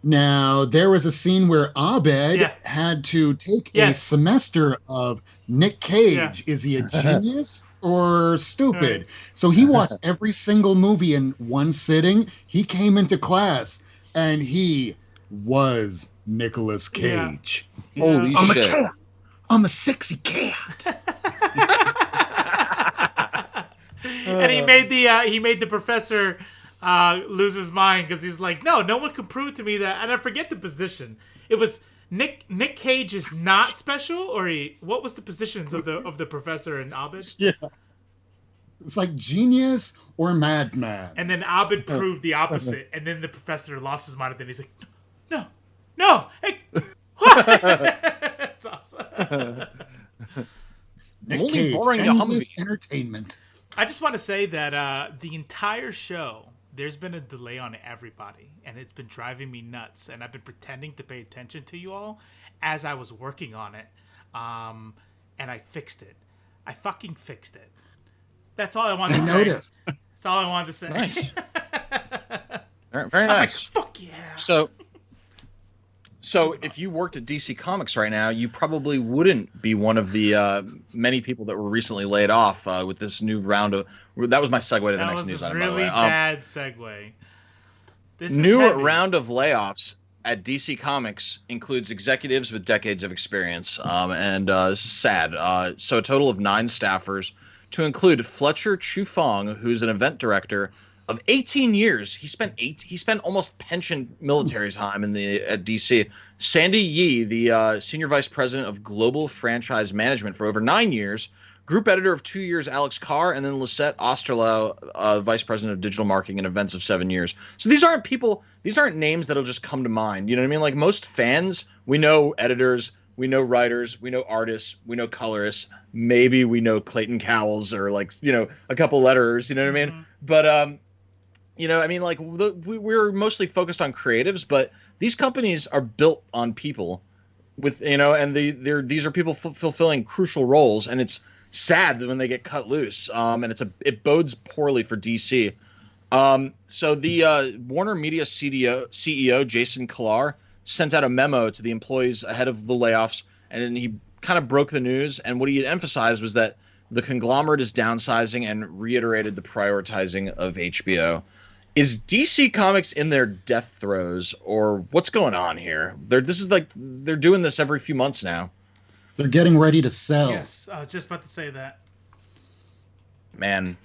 Now, there was a scene where Abed had to take a semester of Nick Cage. Is he a genius or stupid? Right. So he watched every single movie in one sitting. He came into class, and he was Nicolas Cage. Yeah. Holy shit. A cat. I'm a sexy cat. And he made the professor lose his mind because he's like, no one could prove to me that, and I forget the position. It was Nick Cage is not special, or what was the positions of the professor and Abed? Yeah. It's like genius or madman. And then Abed proved the opposite, and then the professor lost his mind, and then he's like, no, hey, what? That's awesome. Nick Cage, boring to endless entertainment. I just want to say that the entire show, there's been a delay on everybody, and it's been driving me nuts. And I've been pretending to pay attention to you all as I was working on it, and I fixed it. I fucking fixed it. That's all I wanted to say. Noticed. That's all I wanted to say. Nice. Very nice. I was like, fuck yeah. So if you worked at DC Comics right now, you probably wouldn't be one of the many people that were recently laid off with this new round of. That was my segue to the next news item. That was a really bad segue. This new round of layoffs at DC Comics includes executives with decades of experience, and this is sad. So a total of 9 staffers, to include Fletcher Chufong, who's an event director of 18 years. He spent almost pension military time at DC. Sandy Yee, the senior vice president of global franchise management for over 9 years. Group editor of 2 years, Alex Carr, and then Lisette Osterloh, vice president of digital marketing and events of 7 years. So these aren't names that'll just come to mind. You know what I mean? Like most fans, we know editors, we know writers, we know artists, we know colorists. Maybe we know Clayton Cowles or a couple letterers. You know what I mean? But we're mostly focused on creatives, but these companies are built on people, and these are people fulfilling crucial roles, and it's sad when they get cut loose. And it bodes poorly for DC. So the Warner Media CEO Jason Kilar sent out a memo to the employees ahead of the layoffs, and then he kind of broke the news. And what he had emphasized was that the conglomerate is downsizing and reiterated the prioritizing of HBO. Is DC Comics in their death throes, or what's going on here? They're doing this every few months now. They're getting ready to sell. Yes, I was just about to say that. Man.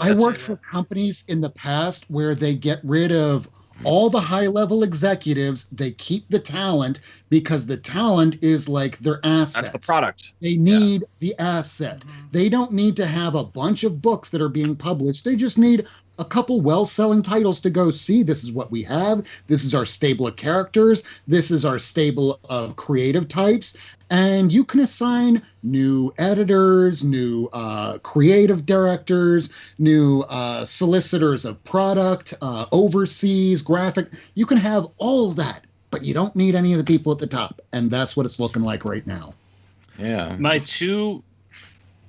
I worked for companies in the past where they get rid of all the high-level executives. They keep the talent because the talent is like their asset. That's the product. They need the asset. Mm-hmm. They don't need to have a bunch of books that are being published. They just need a couple well-selling titles to go see. This is what we have. This is our stable of characters. This is our stable of creative types. And you can assign new editors, new creative directors, new solicitors of product, overseas, graphic. You can have all of that, but you don't need any of the people at the top. And that's what it's looking like right now. Yeah. My two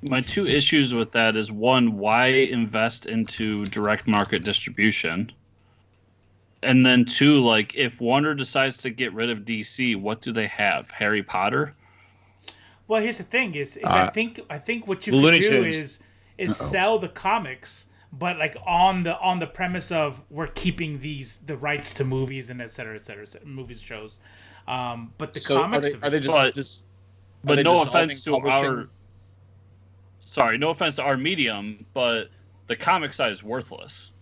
issues with that is, one, why invest into direct market distribution? And then 2, like, if Warner decides to get rid of DC, what do they have? Harry Potter? Well, here's the thing: I think what you could do is sell the comics, but like on the premise of we're keeping the rights to movies and et cetera, movies, shows. But the comics are they just but no offense to our. Sorry, no offense to our medium, but the comic side is worthless.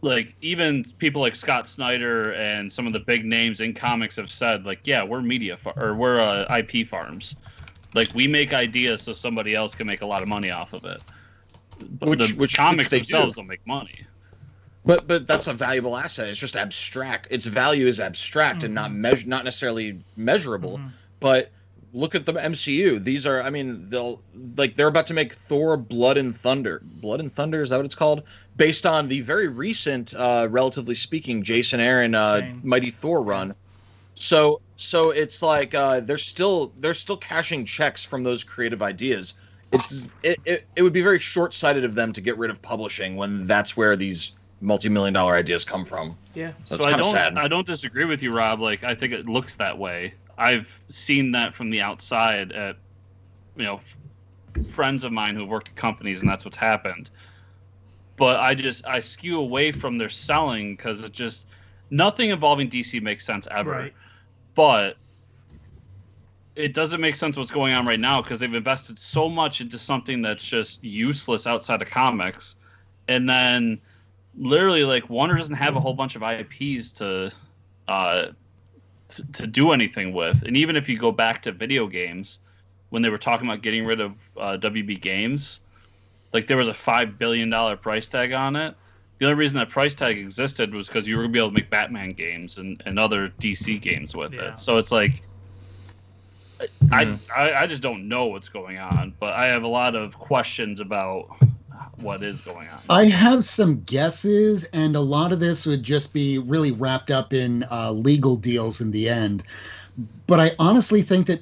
Like, even people like Scott Snyder and some of the big names in comics have said, like, yeah, we're we're IP farms. Like, we make ideas so somebody else can make a lot of money off of it. But the comics themselves don't make money. But that's a valuable asset. It's just abstract. Its value is abstract and not necessarily measurable. Mm-hmm. But look at the MCU. These are, they're about to make Thor: Blood and Thunder. Blood and Thunder, is that what it's called? Based on the very recent, relatively speaking, Jason Aaron Mighty Thor run. So it's like they're still cashing checks from those creative ideas. It would be very short-sighted of them to get rid of publishing when that's where these multi-million-dollar ideas come from. Yeah. So I don't disagree with you, Rob. Like, I think it looks that way. I've seen that from the outside at, friends of mine who worked at companies, and that's what's happened. But I skew away from their selling because it just, nothing involving DC makes sense ever. Right. But it doesn't make sense what's going on right now because they've invested so much into something that's just useless outside of comics. And then literally, like, Warner doesn't have a whole bunch of IPs to to do anything with. And even if you go back to video games, when they were talking about getting rid of WB Games, like there was a $5 billion price tag on it. The only reason that price tag existed was because you were going to be able to make Batman games and other DC games with it. So it's like, I just don't know what's going on, but I have a lot of questions about what is going on. I have some guesses, and a lot of this would just be really wrapped up in legal deals in the end. But I honestly think that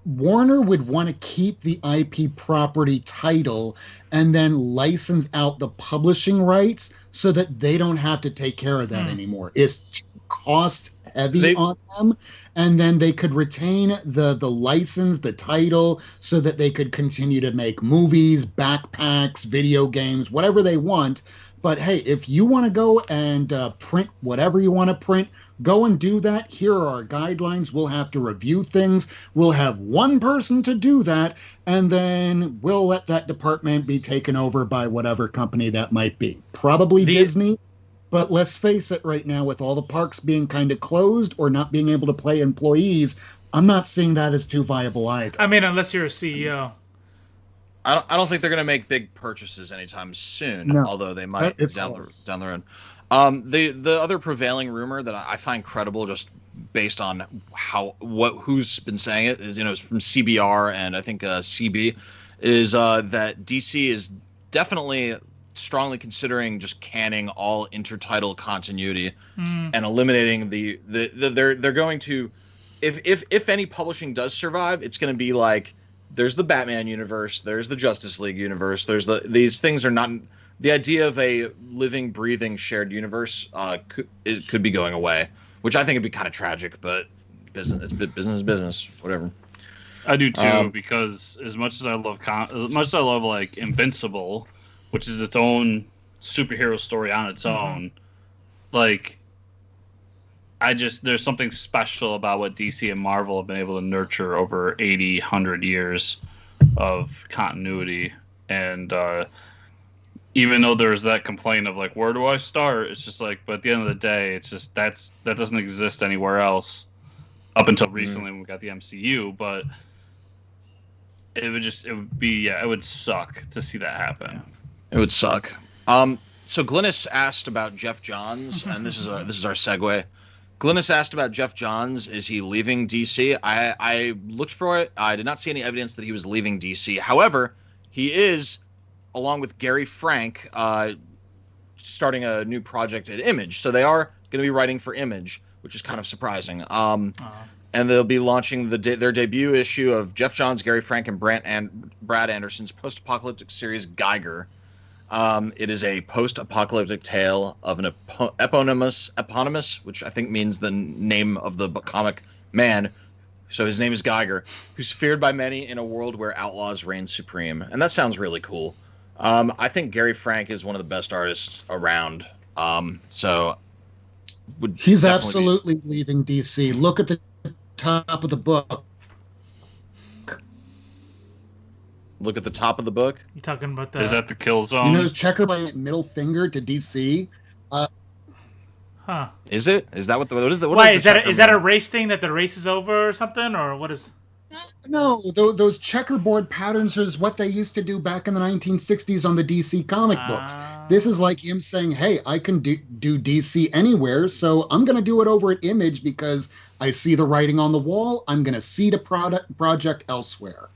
Warner would want to keep the IP property title and then license out the publishing rights so that they don't have to take care of that anymore. It's cost heavy on them, and then they could retain the license, the title, so that they could continue to make movies, backpacks, video games, whatever they want. But hey, if you want to go and print whatever you want to print, go and do that. Here are our guidelines. We'll have to review things. We'll have one person to do that, and then we'll let that department be taken over by whatever company that might be. Probably Disney. But let's face it, right now, with all the parks being kind of closed or not being able to play employees, I'm not seeing that as too viable either. I mean, unless you're a CEO. I don't think they're going to make big purchases anytime soon, although they might down the road. The other prevailing rumor that I find credible, just based on who's been saying it, is it's from CBR and I think CB, is that DC is definitely strongly considering just canning all intertitle continuity and eliminating they're going to, if any publishing does survive, it's going to be like, there's the Batman universe, there's the Justice League universe, there's these things are not, the idea of a living, breathing shared universe it could be going away, which I think would be kind of tragic, but business is business, whatever. I do too, because as much as I love like Invincible, which is its own superhero story on its own, like there's something special about what DC and Marvel have been able to nurture over 80, 100 years of continuity. And even though there's that complaint of like, where do I start? It's just like, but at the end of the day, it's just that doesn't exist anywhere else up until recently when we got the MCU. But it would suck to see that happen. It would suck. So Glynis asked about Geoff Johns, and this is our segue. Glynis asked about Geoff Johns. Is he leaving DC? I looked for it. I did not see any evidence that he was leaving DC. However, he is, along with Gary Frank, starting a new project at Image. So they are going to be writing for Image, which is kind of surprising. And they'll be launching their debut issue of Geoff Johns, Gary Frank, and Brad Anderson's post-apocalyptic series Geiger. It is a post-apocalyptic tale of an eponymous, which I think means the name of the comic man. So his name is Geiger, who's feared by many in a world where outlaws reign supreme. And that sounds really cool. I think Gary Frank is one of the best artists around. He's absolutely leaving DC. Look at the top of the book. Look at the top of the book. You talking about that? Is that the kill zone? His checker by middle finger to DC. Is it? Is that what is the? Why is that a race thing that the race is over or something, or what is? No, those checkerboard patterns is what they used to do back in the 1960s on the DC comic books. This is like him saying, "Hey, I can do DC anywhere, so I'm going to do it over at Image because I see the writing on the wall. I'm going to seed a project elsewhere."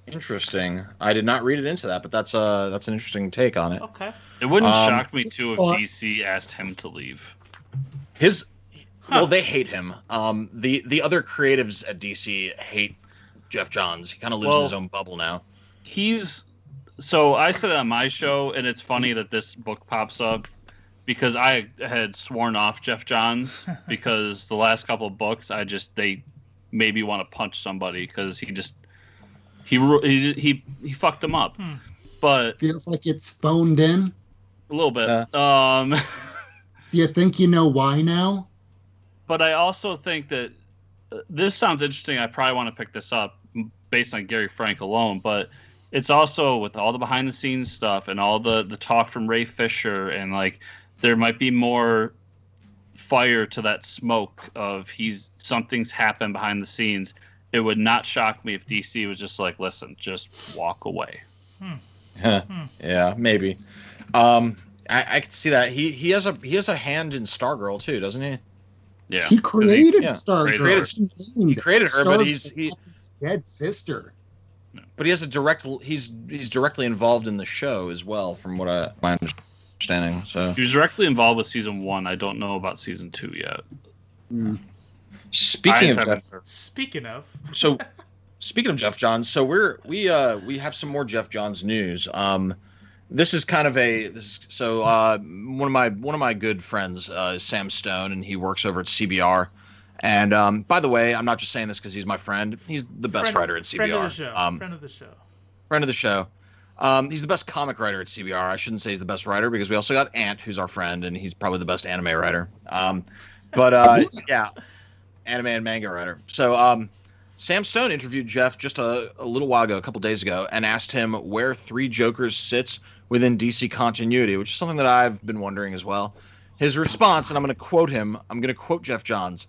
Interesting. I did not read it into that, but that's an interesting take on it. Okay. It wouldn't shock me too if DC asked him to leave. Well, they hate him. The other creatives at DC hate Geoff Johns. He kind of lives in his own bubble now. So I said it on my show, and it's funny that this book pops up because I had sworn off Geoff Johns because the last couple of books they made me want to punch somebody because he fucked them up. But feels like it's phoned in a little bit. Do you think you know why now? But I also think that this sounds interesting. I probably want to pick this up based on Gary Frank alone, but it's also with all the behind the scenes stuff and all the talk from Ray Fisher, and like there might be more fire to that smoke of something's happened behind the scenes, it would not shock me if DC was just like, listen, just walk away. Yeah, maybe. I could see that. He has a hand in Stargirl too, doesn't he? Yeah. He created Stargirl. He created her, but he's dead sister. But he has he's directly involved in the show as well, from what my understanding. So he was directly involved with season 1. I don't know about season 2 yet. Speaking of Geoff Johns, so we have some more Geoff Johns news. This is kind of one of my good friends is Sam Stone, and he works over at CBR. And by the way, I'm not just saying this because he's my friend. He's the best writer at CBR. Friend of the show. He's the best comic writer at CBR. I shouldn't say he's the best writer because we also got Ant, who's our friend, and he's probably the best anime writer. Yeah, anime and manga writer. So Sam Stone interviewed Geoff just a little while ago, a couple days ago, and asked him where Three Jokers sits within DC continuity, which is something that I've been wondering as well. His response, and I'm going to quote him, I'm going to quote Geoff Johns.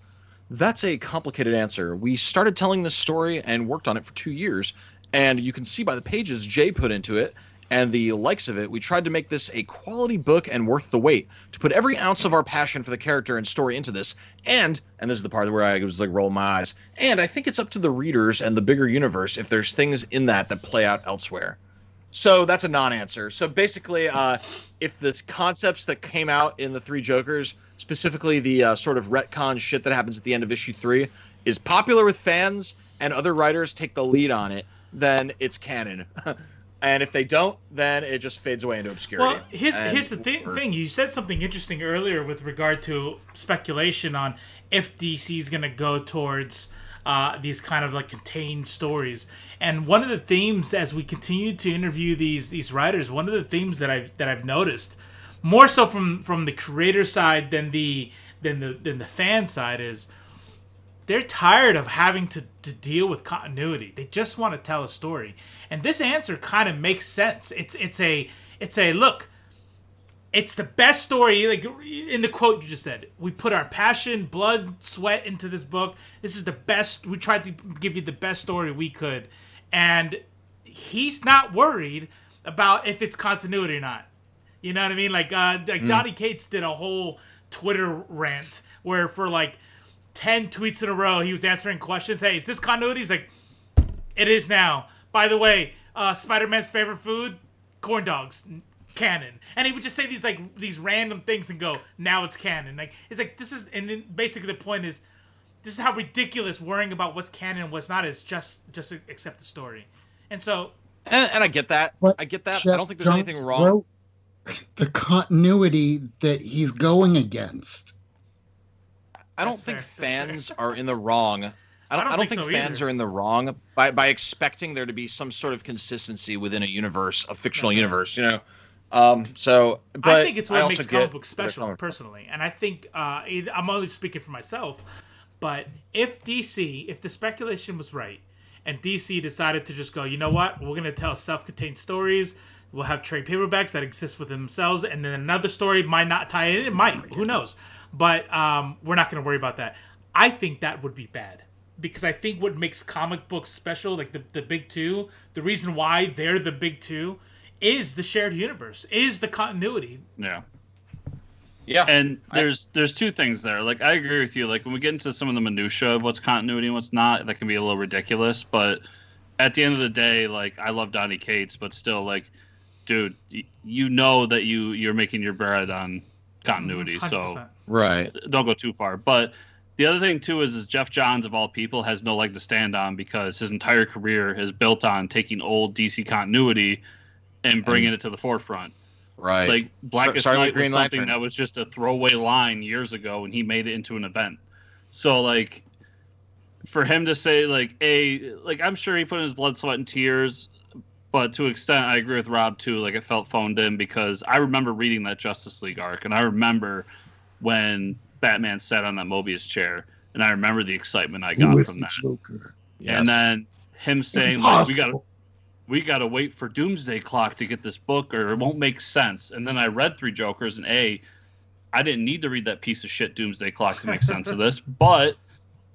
"That's a complicated answer. We started telling this story and worked on it for 2 years, and you can see by the pages Jay put into it and the likes of it, we tried to make this a quality book and worth the wait, to put every ounce of our passion for the character and story into this, and this is the part where I was like rolling my eyes, and I think it's up to the readers and the bigger universe if there's things in that play out elsewhere." So that's a non-answer. So basically, if the concepts that came out in the Three Jokers, specifically the sort of retcon shit that happens at the end of issue 3, is popular with fans and other writers take the lead on it, then it's canon. And if they don't, then it just fades away into obscurity. Well, here's the thing. You said something interesting earlier with regard to speculation on if DC is going to go towards these kind of like contained stories. And one of the themes, as we continue to interview these writers, one of the themes that I've noticed, more so from the creator side than the fan side, is they're tired of having to deal with continuity. They just want to tell a story. And this answer kind of makes sense. It's a look, it's the best story. Like in the quote you just said, we put our passion, blood, sweat into this book. This is the best. We tried to give you the best story we could. And he's not worried about if it's continuity or not. You know what I mean? Like Donny Cates did a whole Twitter rant where for like 10 tweets in a row, he was answering questions. Hey, is this continuity? He's like, it is now. By the way, Spider-Man's favorite food, corn dogs, canon. And he would just say these random things and go, now it's canon. Like it's like this is, and then basically the point is, this is how ridiculous worrying about what's canon and what's not is. Just accept the story. And so, and I get that. I get that. Geoff I don't think there's anything wrong. The continuity that he's going against. I don't think fans are in the wrong. I don't think fans are in the wrong by expecting there to be some sort of consistency within a universe, a fictional universe, you know. But I think it's what makes comic books special, personally. And I think I'm only speaking for myself, but if the speculation was right, and DC decided to just go, you know what, we're gonna tell self-contained stories. We'll have trade paperbacks that exist within themselves, and then another story might not tie in. It might, who knows? But we're not going to worry about that. I think that would be bad, because I think what makes comic books special, like the big two, the reason why they're the big two, is the shared universe, is the continuity. Yeah. Yeah. And there's two things there. Like, I agree with you. Like, when we get into some of the minutia of what's continuity and what's not, that can be a little ridiculous. But at the end of the day, like, I love Donny Cates, but still, like, dude, you know that you're making your bread on continuity, 100%. So right, don't go too far. But the other thing too is Geoff Johns, of all people, has no leg to stand on, because his entire career is built on taking old DC continuity and bringing it to the forefront. Right, like Blackest Night was something Lantern. that was just a throwaway line years ago, and he made it into an event. So like, for him to say like I'm sure he put in his blood, sweat, and tears. But to an extent, I agree with Rob, too. Like, it felt phoned in, because I remember reading that Justice League arc, and I remember when Batman sat on that Mobius chair, and I remember the excitement I got from that. Joker? Yes. And then him saying, like, we gotta wait for Doomsday Clock to get this book, or it won't make sense. And then I read Three Jokers, and I I didn't need to read that piece of shit Doomsday Clock to make sense of this, but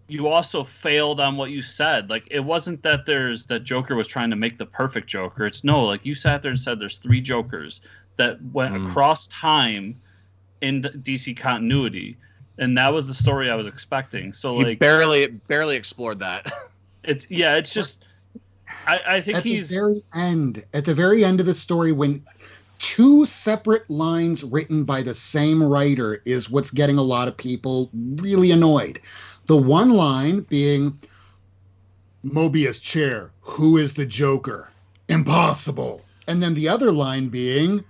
you also failed on what you said. Like, it wasn't that that Joker was trying to make the perfect Joker. It's no, like, you sat there and said there's 3 Jokers that went across time in DC continuity, and that was the story I was expecting. So, like, barely explored that. It's just, I think at the very end of the story, when 2 separate lines written by the same writer is what's getting a lot of people really annoyed. The one line being, Mobius chair, who is the Joker? Impossible. And then the other line being,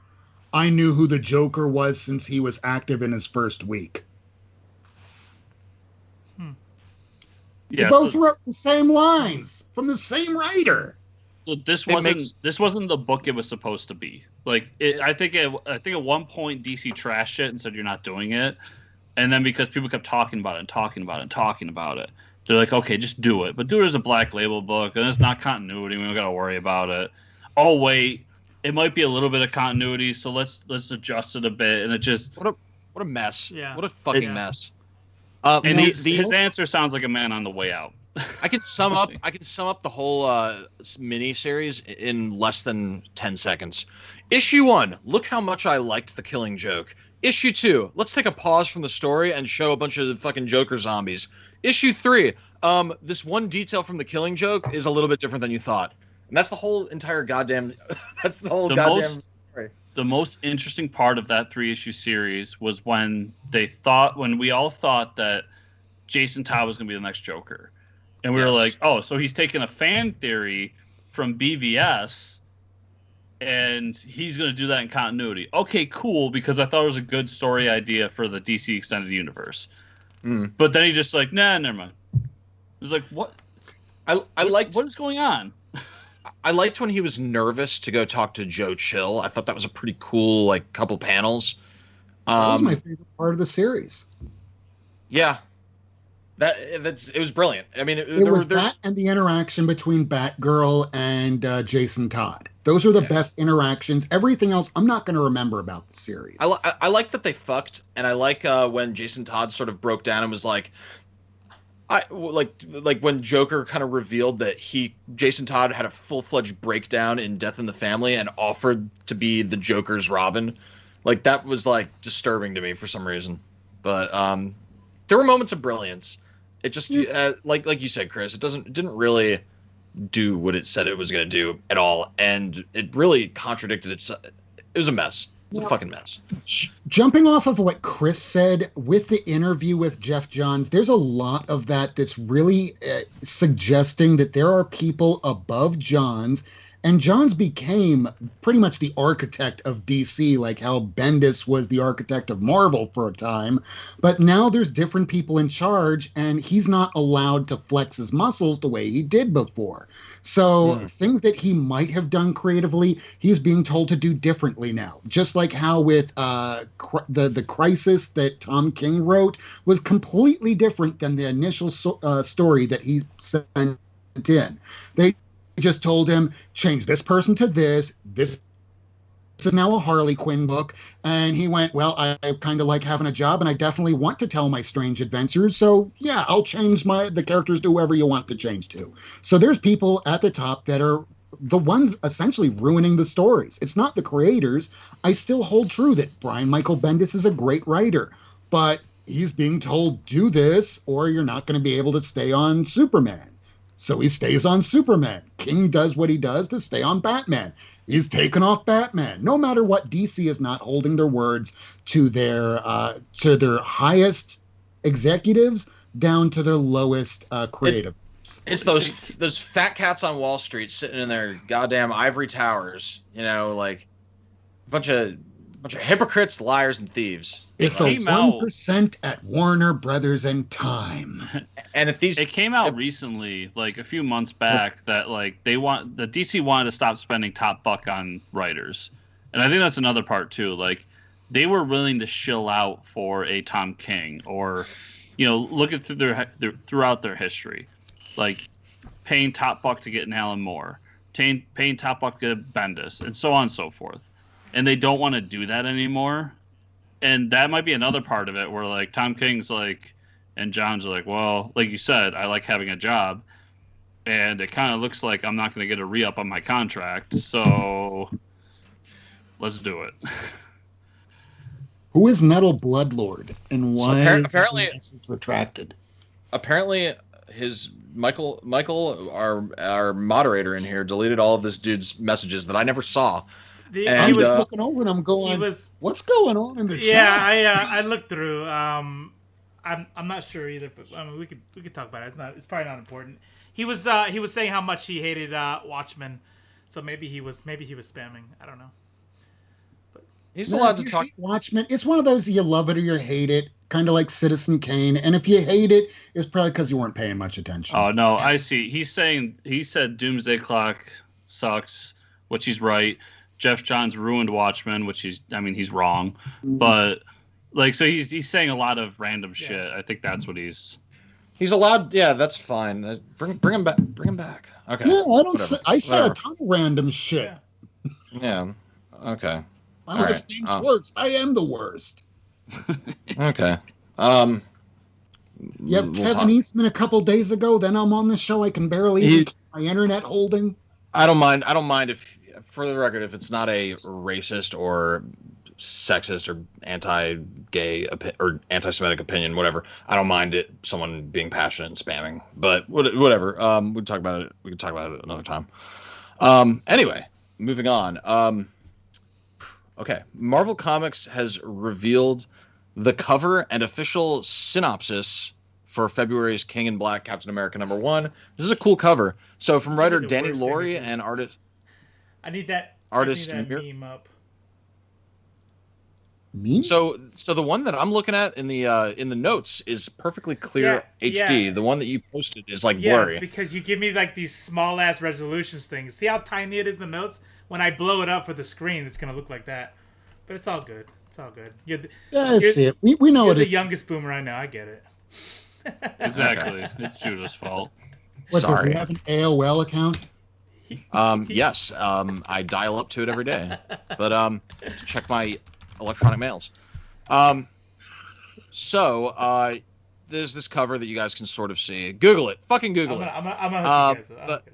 I knew who the Joker was since he was active in his first week. Yeah, both wrote the same lines from the same writer. So this wasn't the book it was supposed to be. Like, I think at one point DC trashed it and said you're not doing it, and then because people kept talking about it, they're like, okay, just do it. But do it as a Black Label book, and it's not continuity. We don't got to worry about it. Oh wait, it might be a little bit of continuity, so let's adjust it a bit. And it just what a mess. Yeah. What a fucking mess. And his answer sounds like a man on the way out. I can sum up the whole mini series in less than 10 seconds. Issue 1, look how much I liked the Killing Joke. Issue 2, let's take a pause from the story and show a bunch of fucking Joker zombies. Issue 3, this one detail from the Killing Joke is a little bit different than you thought. And that's the whole entire goddamn story. The most interesting part of that 3-issue series was when we all thought that Jason Todd was going to be the next Joker. And we were like, oh, so he's taking a fan theory from BVS and he's going to do that in continuity. Okay, cool, because I thought it was a good story idea for the DC Extended Universe. But then he just like, nah, never mind. It was like, what? What is going on? I liked when he was nervous to go talk to Joe Chill. I thought that was a pretty cool, like, couple panels. That was my favorite part of the series. Yeah. It was brilliant. I mean, there's that and the interaction between Batgirl and Jason Todd. Those are the best interactions. Everything else, I'm not going to remember about the series. I like that they fucked, and I like when Jason Todd sort of broke down and was like, like when Joker kind of revealed that Jason Todd had a full-fledged breakdown in Death in the Family and offered to be the Joker's Robin. Like, that was like disturbing to me for some reason. But there were moments of brilliance. It just like you said, Chris, it didn't really do what it said it was going to do at all, and it really contradicted itself. It was a mess. It's a fucking mess. Jumping off of what Chris said with the interview with Geoff Johns, there's a lot of that's really suggesting that there are people above Johns, and Johns became pretty much the architect of DC, like how Bendis was the architect of Marvel for a time. But now there's different people in charge, and he's not allowed to flex his muscles the way he did before. So things that he might have done creatively, he's being told to do differently now. Just like how with the Crisis that Tom King wrote was completely different than the initial story that he sent in. They just told him, change this person to this. This is now a Harley Quinn book. And he went, well, I kind of like having a job, and I definitely want to tell my strange adventures. So yeah, I'll change the characters to whoever you want to change to. So there's people at the top that are the ones essentially ruining the stories. It's not the creators. I still hold true that Brian Michael Bendis is a great writer, but he's being told, do this or you're not going to be able to stay on Superman. So he stays on Superman. King does what he does to stay on Batman. He's taken off Batman. No matter what, DC is not holding their words to their highest executives down to their lowest creative. It's those fat cats on Wall Street sitting in their goddamn ivory towers. You know, like a bunch of hypocrites, liars, and thieves. It's the 1% at Warner Brothers and Time. And if it came out recently, like a few months back, that like DC wanted to stop spending top buck on writers, and I think that's another part too. Like they were willing to shill out for a Tom King, or look at throughout their history, like paying top buck to get an Alan Moore, paying top buck to get Bendis, and so on and so forth. And they don't want to do that anymore. and that might be another part of it where like Tom King's like, and John's like, well, like you said, I like having a job, and it kind of looks like I'm not going to get a re-up on my contract, so let's do it. Who is Metal Bloodlord, and why apparently is it retracted? Apparently, his Michael, our moderator in here, deleted all of this dude's messages that I never saw. He was looking over and I'm going, what's going on in the chat? Yeah, I looked through. I'm not sure either, but I mean we could talk about it. It's probably not important. He was saying how much he hated Watchmen, so maybe he was spamming. I don't know. He's allowed to talk. Watchmen. It's one of those you love it or you hate it, kind of like Citizen Kane. And if you hate it, it's probably because you weren't paying much attention. Oh no, I see. He said Doomsday Clock sucks, which he's right. Geoff Johns ruined Watchmen, which he's wrong. Mm-hmm. But like, so he's saying a lot of random shit. I think that's what he's allowed. Yeah, that's fine. Bring him back. Bring him back. Okay. Yeah, I said a ton of random shit. Yeah. Okay. I'm the name's worst. I am the worst. Okay. Kevin Eastman a couple days ago. Then I'm on the show. I can barely keep my internet holding. I don't mind if, for the record, if it's not a racist or sexist or anti-gay or anti-Semitic opinion, whatever. I don't mind someone being passionate and spamming, but whatever. We can talk about it. We can talk about it another time. Anyway, moving on. Okay, Marvel Comics has revealed the cover and official synopsis for February's King in Black Captain America #1. This is a cool cover. So from writer Danny Laurie and artist... I need that meme up. Meme? So the one that I'm looking at in the notes is perfectly clear HD. Yeah. The one that you posted is like blurry. It's because you give me like these small ass resolutions things. See how tiny it is in the notes? When I blow it up for the screen, it's gonna look like that. But it's all good. It's all good. I see it. We know you're it. The youngest boomer I know. I get it. Exactly. It's Judah's fault. Sorry. Does he have an AOL account? Yes. I dial up to it every day. But to check my electronic mails. So there's this cover that you guys can sort of see. Google it. Fucking Google it. I'm gonna hook you guys up.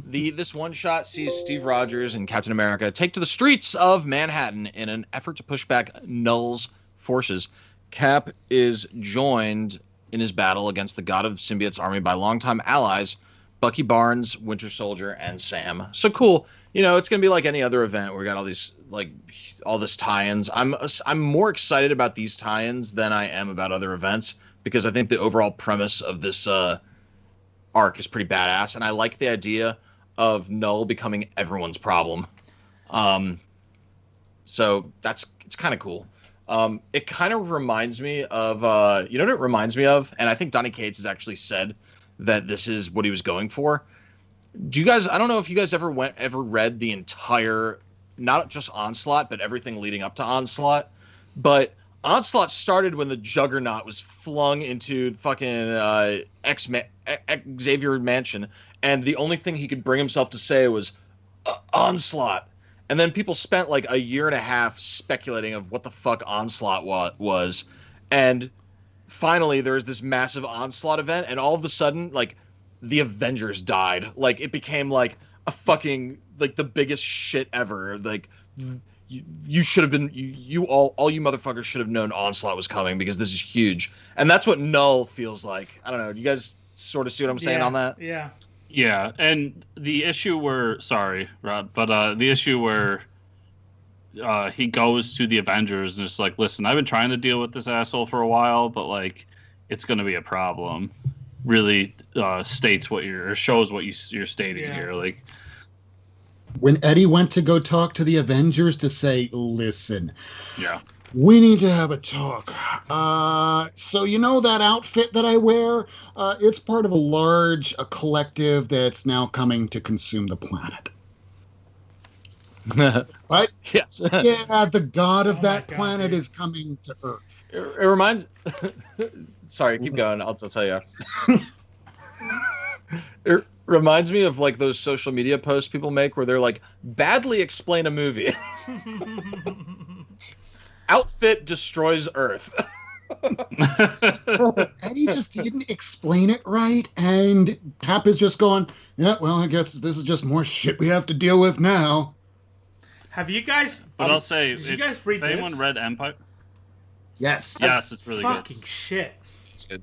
This one shot sees Steve Rogers and Captain America take to the streets of Manhattan in an effort to push back Null's forces. Cap is joined in his battle against the God of Symbiote's army by longtime allies Bucky Barnes, Winter Soldier, and Sam. So cool. It's gonna be like any other event where we got all this tie-ins. I'm more excited about these tie-ins than I am about other events because I think the overall premise of this arc is pretty badass, and I like the idea of Null becoming everyone's problem. So it's kind of cool. It kind of reminds me of what it reminds me of, and I think Donny Cates has actually said that this is what he was going for. Do you guys? I don't know if you guys ever read the entire, not just Onslaught, but everything leading up to Onslaught. But Onslaught started when the Juggernaut was flung into fucking Xavier Mansion, and the only thing he could bring himself to say was Onslaught. And then people spent like a year and a half speculating of what the fuck Onslaught was. And finally, there was this massive Onslaught event, and all of a sudden, like, the Avengers died. Like, it became like a fucking, like, the biggest shit ever. Like, you should have been, all you motherfuckers should have known Onslaught was coming because this is huge. And that's what Null feels like. I don't know. Do you guys sort of see what I'm saying on that? Yeah. Yeah, and the issue where, sorry, Rod, but the issue where he goes to the Avengers and it's like, listen, I've been trying to deal with this asshole for a while, but like, it's going to be a problem. Really states what shows what you're stating here. Like, when Eddie went to go talk to the Avengers to say, listen, we need to have a talk. So that outfit that I wear, it's part of a collective that's now coming to consume the planet. Right? Yes. Yeah, the god of that planet is coming to Earth. It reminds... Sorry, keep going. I'll tell you. It reminds me of like those social media posts people make where they're like, badly explain a movie. Outfit destroys Earth. Eddie just didn't explain it right, and Cap is just going, yeah, well, I guess this is just more shit we have to deal with now. Have you guys... But I'll say, did you guys read if anyone this? read Empire... Yes. Yes, it's really good. Fucking shit. It's good.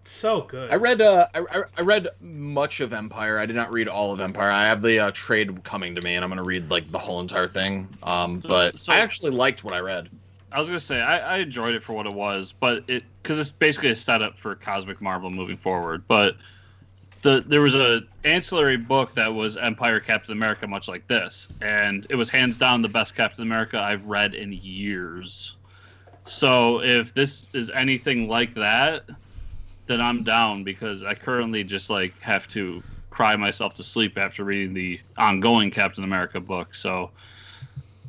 So good. I read much of Empire. I did not read all of Empire. I have the trade coming to me, and I'm gonna read like the whole entire thing. But I actually liked what I read. I was gonna say I enjoyed it for what it was, but because it's basically a setup for Cosmic Marvel moving forward. But there was a ancillary book that was Empire Captain America, much like this, and it was hands down the best Captain America I've read in years. So if this is anything like that, then I'm down, because I currently just like have to cry myself to sleep after reading the ongoing Captain America book. So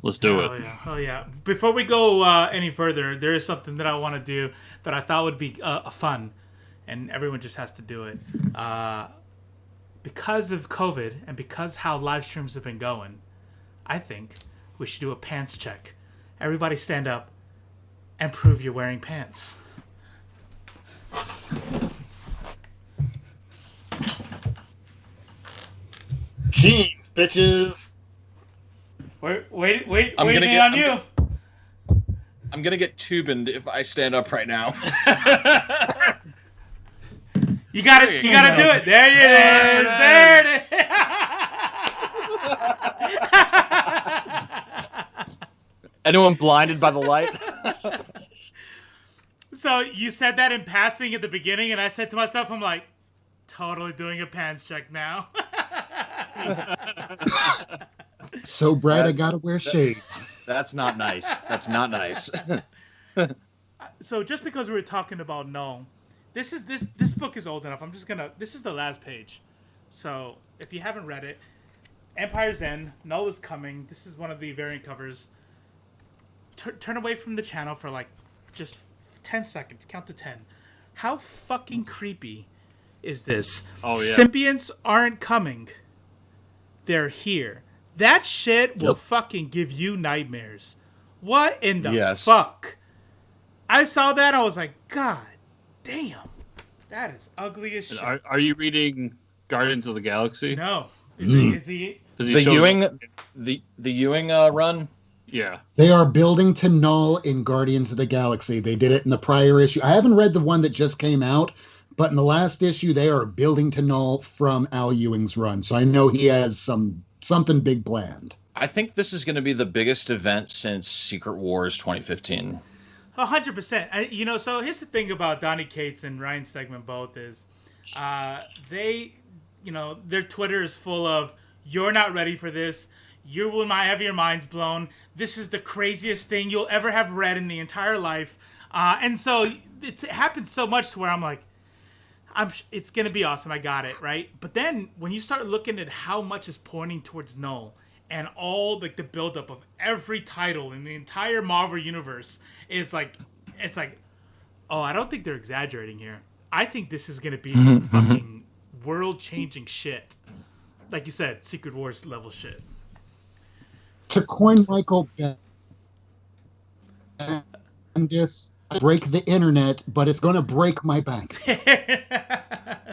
let's do it. Yeah. Oh yeah. Before we go any further, there is something that I want to do that I thought would be fun, and everyone just has to do it. Because of COVID and because how live streams have been going, I think we should do a pants check. Everybody stand up and prove you're wearing pants. Jeans, bitches. Wait I'm gonna me get- on I'm you. I'm gonna get tubined if I stand up right now. You gotta do it. There it is. There it is. Anyone blinded by the light? So you said that in passing at the beginning, and I said to myself, I'm like, totally doing a pants check now. So Brad, I gotta wear shades. That's not nice. That's not nice. So just because we were talking about Null, this book is old enough. This is the last page. So if you haven't read it, Empire's End, Null is coming. This is one of the variant covers. Turn away from the channel for like just 10 seconds. Count to 10. How fucking creepy is this? Oh, yeah. Symbionts aren't coming. They're here. That shit will fucking give you nightmares. What in the fuck? I saw that. I was like, God damn. That is ugly as shit. Are you reading Guardians of the Galaxy? No. Is he? The Ewing run? Yeah. They are building to Null in Guardians of the Galaxy. They did it in the prior issue. I haven't read the one that just came out, but in the last issue, they are building to Null from Al Ewing's run. So I know he has something big planned. I think this is going to be the biggest event since Secret Wars 2015. 100%. So here's the thing about Donny Cates and Ryan Stegman both is they, their Twitter is full of, you're not ready for this. You will not have your minds blown. This is the craziest thing you'll ever have read in the entire life. And so it happens so much to where I'm like, it's going to be awesome. I got it, right? But then when you start looking at how much is pointing towards Null and all like the buildup of every title in the entire Marvel universe is like, it's like, oh, I don't think they're exaggerating here. I think this is going to be some fucking world-changing shit. Like you said, Secret Wars level shit. To coin Michael Bendis, break the internet, but it's going to break my bank.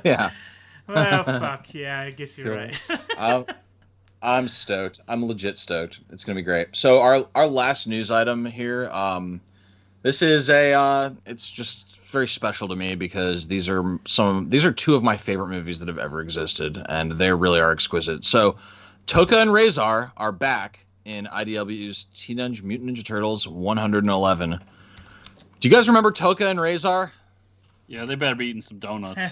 Yeah. Well, fuck. Yeah, I guess you're right. I'm stoked. I'm legit stoked. It's going to be great. So our last news item here, this is it's just very special to me because these are two of my favorite movies that have ever existed, and they really are exquisite. So Tokka and Razor are back in IDW's Teenage Mutant Ninja Turtles 111. Do you guys remember Tokka and Razor? Yeah, they better be eating some donuts.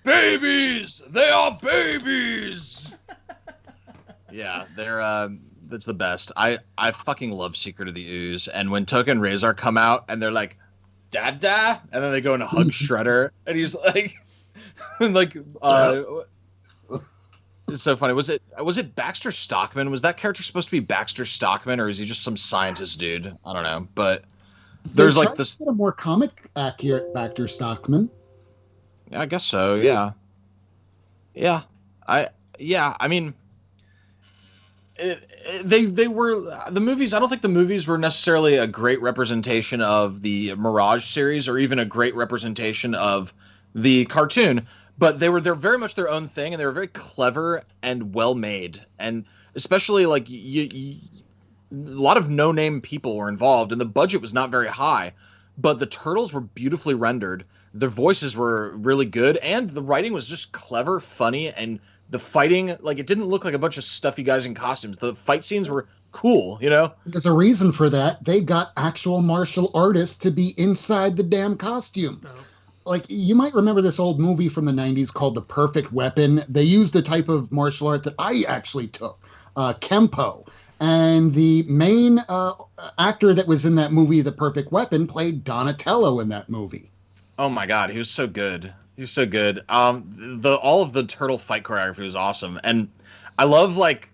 Babies! They are babies! Yeah, they're that's the best. I fucking love Secret of the Ooze, and when Tokka and Razor come out and they're like, Dada, and then they go and hug Shredder, and he's like, it's so funny. Was it Baxter Stockman? Was that character supposed to be Baxter Stockman, or is he just some scientist dude? I don't know, but there's like this a more comic accurate Baxter Stockman. Yeah, I guess so. Yeah. I mean, they were the movies. I don't think the movies were necessarily a great representation of the Mirage series or even a great representation of the cartoon, but they're very much their own thing, and they were very clever and well made, and especially like a lot of no-name people were involved, and the budget was not very high, but the turtles were beautifully rendered. Their voices were really good, and the writing was just clever, funny, and the fighting, like, it didn't look like a bunch of stuffy guys in costumes. The fight scenes were cool, you know? There's a reason for that. They got actual martial artists to be inside the damn costumes. Like, you might remember this old movie from the 90s called The Perfect Weapon. They used a type of martial art that I actually took, Kempo. And the main actor that was in that movie, The Perfect Weapon, played Donatello in that movie. Oh my God, he was so good. He was so good. All of the turtle fight choreography was awesome, and I love like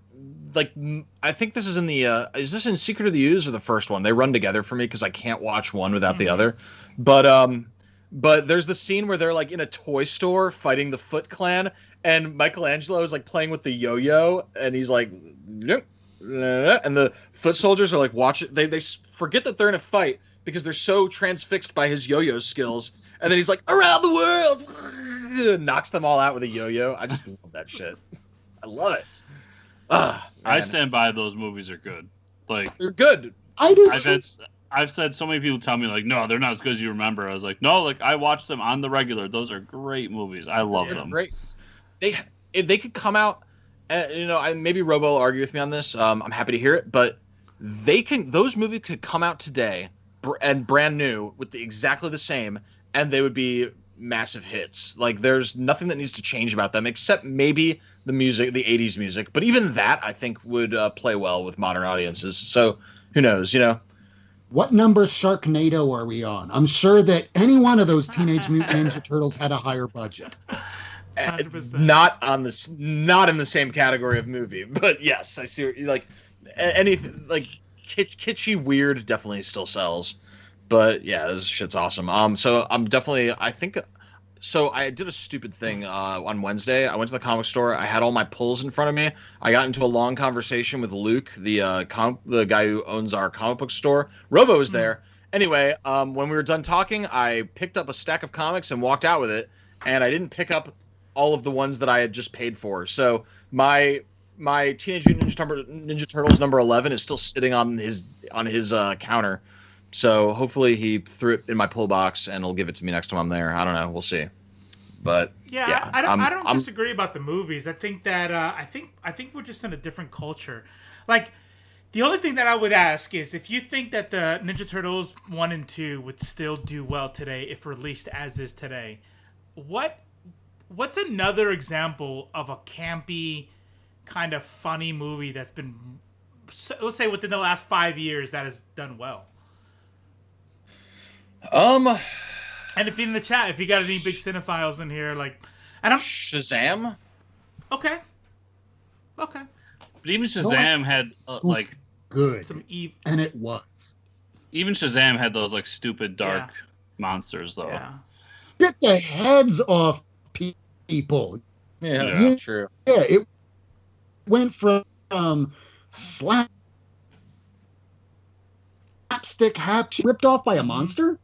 I think this is in the is this in Secret of the Ooze or the first one? They run together for me because I can't watch one without the other. But there's the scene where they're like in a toy store fighting the Foot Clan, and Michelangelo is like playing with the yo-yo, and he's like, nope. And the foot soldiers are like watching. They forget that they're in a fight because they're so transfixed by his yo-yo skills. And then he's like, around the world, knocks them all out with a yo-yo. I just love that shit. I love it. I stand by those movies are good. Like, they're good. I do. I've said so many people tell me like, no, they're not as good as you remember. I was like, no, like I watch them on the regular. Those are great movies. I love them. Great. If they could come out, maybe Robo will argue with me on this. I'm happy to hear it, but those movies could come out today and brand new with exactly the same, and they would be massive hits. Like, there's nothing that needs to change about them except maybe the music, the 80s music. But even that, I think, would play well with modern audiences. So who knows, you know? What number Sharknado are we on? I'm sure that any one of those Teenage Mutant Ninja Turtles had a higher budget. 100%. Not in the same category of movie, but yes, I see. Like anything like kitschy, weird, definitely still sells. But yeah, this shit's awesome. So I'm definitely. So I did a stupid thing on Wednesday. I went to the comic store. I had all my pulls in front of me. I got into a long conversation with Luke, the guy who owns our comic book store. Robo was there. Anyway, when we were done talking, I picked up a stack of comics and walked out with it. And I didn't pick up all of the ones that I had just paid for. So my Teenage Mutant Ninja Turtles number 11 is still sitting on his counter. So hopefully he threw it in my pull box and he'll give it to me next time I'm there. I don't know. We'll see. But yeah, I don't disagree about the movies. I think that I think we're just in a different culture. Like, the only thing that I would ask is if you think that the Ninja Turtles 1 and 2 would still do well today if released as is today, what's another example of a campy kind of funny movie that's been, let's say, within the last 5 years that has done well? And if in the chat, if you got any big cinephiles in here, like, and Shazam. Okay. But even Shazam had like good, and it was. Even Shazam had those like stupid dark monsters though. Yeah. Get the heads off people. Yeah, true. Yeah, it went from slapstick ripped off by a monster.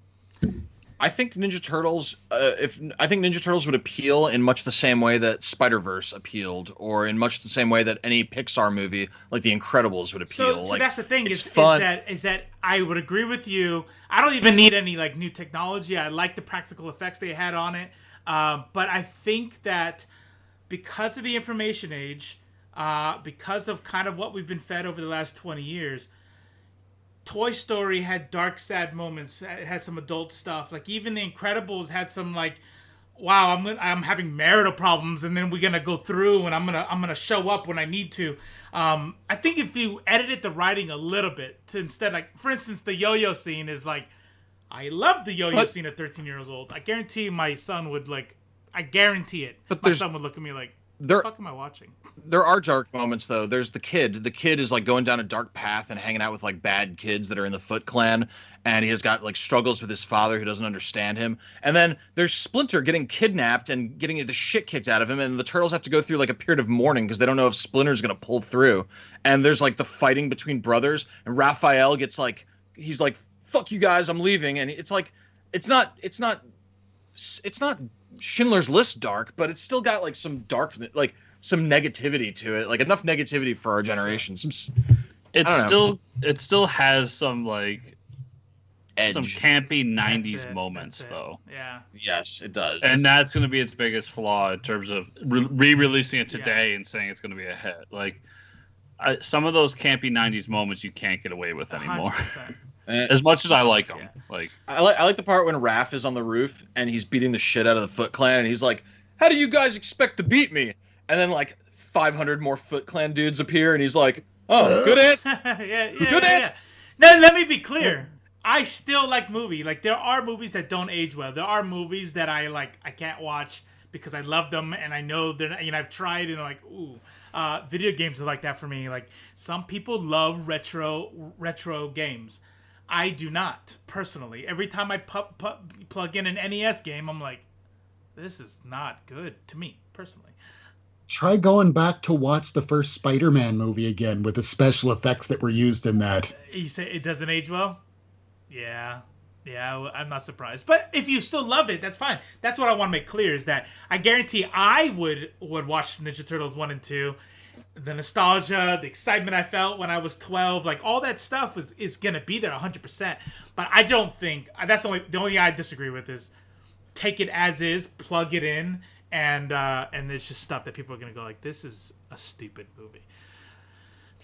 I think Ninja Turtles. Ninja Turtles would appeal in much the same way that Spider-Verse appealed, or in much the same way that any Pixar movie like The Incredibles would appeal. So that's the thing is that I would agree with you. I don't even need any like new technology. I like the practical effects they had on it, but I think that because of the information age, because of kind of what we've been fed over the last 20 years. Toy Story had dark, sad moments. It had some adult stuff. Like, even The Incredibles had some like, wow, I'm having marital problems, and then we're gonna go through, and I'm gonna show up when I need to. I think if you edited the writing a little bit to instead, like, for instance, the yo-yo scene is like, I love the yo-yo scene at 13 years old. I guarantee my son would like, I guarantee it. But my son would look at me like, What the fuck am I watching? There are dark moments though. There's the kid. The kid is like going down a dark path and hanging out with like bad kids that are in the Foot Clan, and he has got like struggles with his father who doesn't understand him. And then there's Splinter getting kidnapped and getting the shit kicked out of him, and the turtles have to go through like a period of mourning because they don't know if Splinter's gonna pull through. And there's like the fighting between brothers, and Raphael gets like he's like, "Fuck you guys, I'm leaving," and it's like it's not Schindler's List dark, but it's still got like some darkness, like some negativity to it, like enough negativity for our generation. It still has some like edge, some campy '90s moments though. Yeah. Yes, it does. And that's going to be its biggest flaw in terms of re-releasing it today and saying it's going to be a hit. Like some of those campy '90s moments you can't get away with anymore. 100%. As much as I like them, like I like the part when Raph is on the roof and he's beating the shit out of the Foot Clan, and he's like, "How do you guys expect to beat me?" And then like 500 more Foot Clan dudes appear, and he's like, "Oh, good answer." Good answer. Now let me be clear. I still like movie. Like there are movies that don't age well. There are movies that I can't watch because I love them and I know they're not, I've tried and like ooh. Video games are like that for me. Like some people love retro games. I do not, personally. Every time I plug in an NES game, I'm like, this is not good to me, personally. Try going back to watch the first Spider-Man movie again with the special effects that were used in that. You say it doesn't age well? Yeah, I'm not surprised. But if you still love it, that's fine. That's what I want to make clear is that I guarantee I would watch Ninja Turtles 1 and 2. The nostalgia, the excitement I felt when I was 12, like all that stuff is gonna be there 100%. But I don't think that's the only thing I disagree with is take it as is, plug it in, and there's just stuff that people are gonna go like, this is a stupid movie,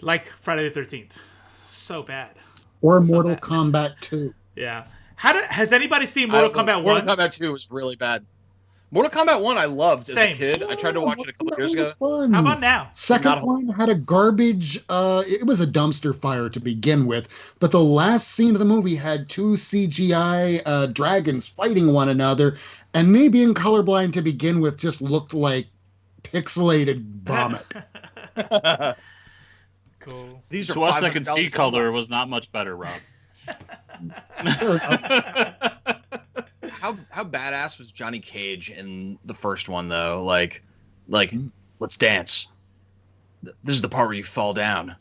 like Friday the 13th, so bad. Or so Mortal bad. Kombat 2. Yeah. Has anybody seen Mortal Kombat 1? Mortal Kombat 2 was really bad. Mortal Kombat 1 I loved as a kid. I tried to watch it a couple years ago. How about now? Second one had a garbage, it was a dumpster fire to begin with, but the last scene of the movie had two CGI dragons fighting one another, and me being colorblind to begin with just looked like pixelated vomit. Cool. These are to us that can see color was not much better, Rob. How badass was Johnny Cage in the first one though? Like, let's dance. This is the part where you fall down.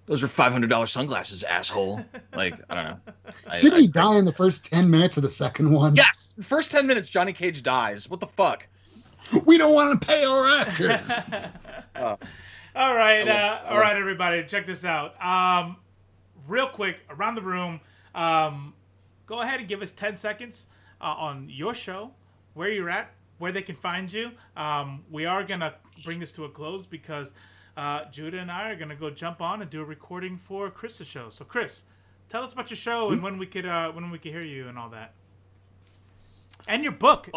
Those are $500 sunglasses, asshole. Like, I don't know. Did he die in the first 10 minutes of the second one? Yes, the first 10 minutes, Johnny Cage dies. What the fuck? We don't want to pay our actors. All right, everybody, check this out. Real quick, around the room, go ahead and give us 10 seconds on your show, where you're at, where they can find you. We are going to bring this to a close because Judah and I are going to go jump on and do a recording for Chris's show. So, Chris, tell us about your show and when we could hear you and all that. And your book.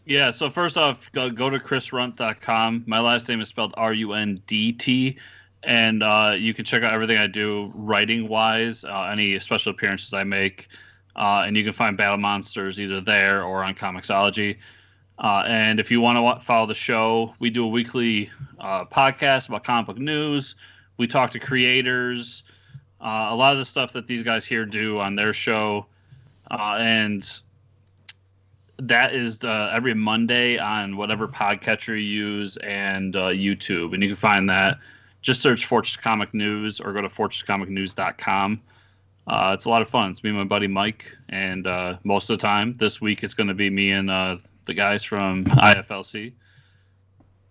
Yeah, so first off, go to chrisrunt.com. My last name is spelled RUNDT. And you can check out everything I do writing-wise, any special appearances I make. And you can find Battle Monsters either there or on Comixology. And if you want to follow the show, we do a weekly podcast about comic book news. We talk to creators. A lot of the stuff that these guys here do on their show. And that is every Monday on whatever podcatcher you use and YouTube. And you can find that. Just search Fortress Comic News or go to fortresscomicnews.com. It's a lot of fun. It's me and my buddy Mike, and most of the time this week it's going to be me and the guys from IFLC.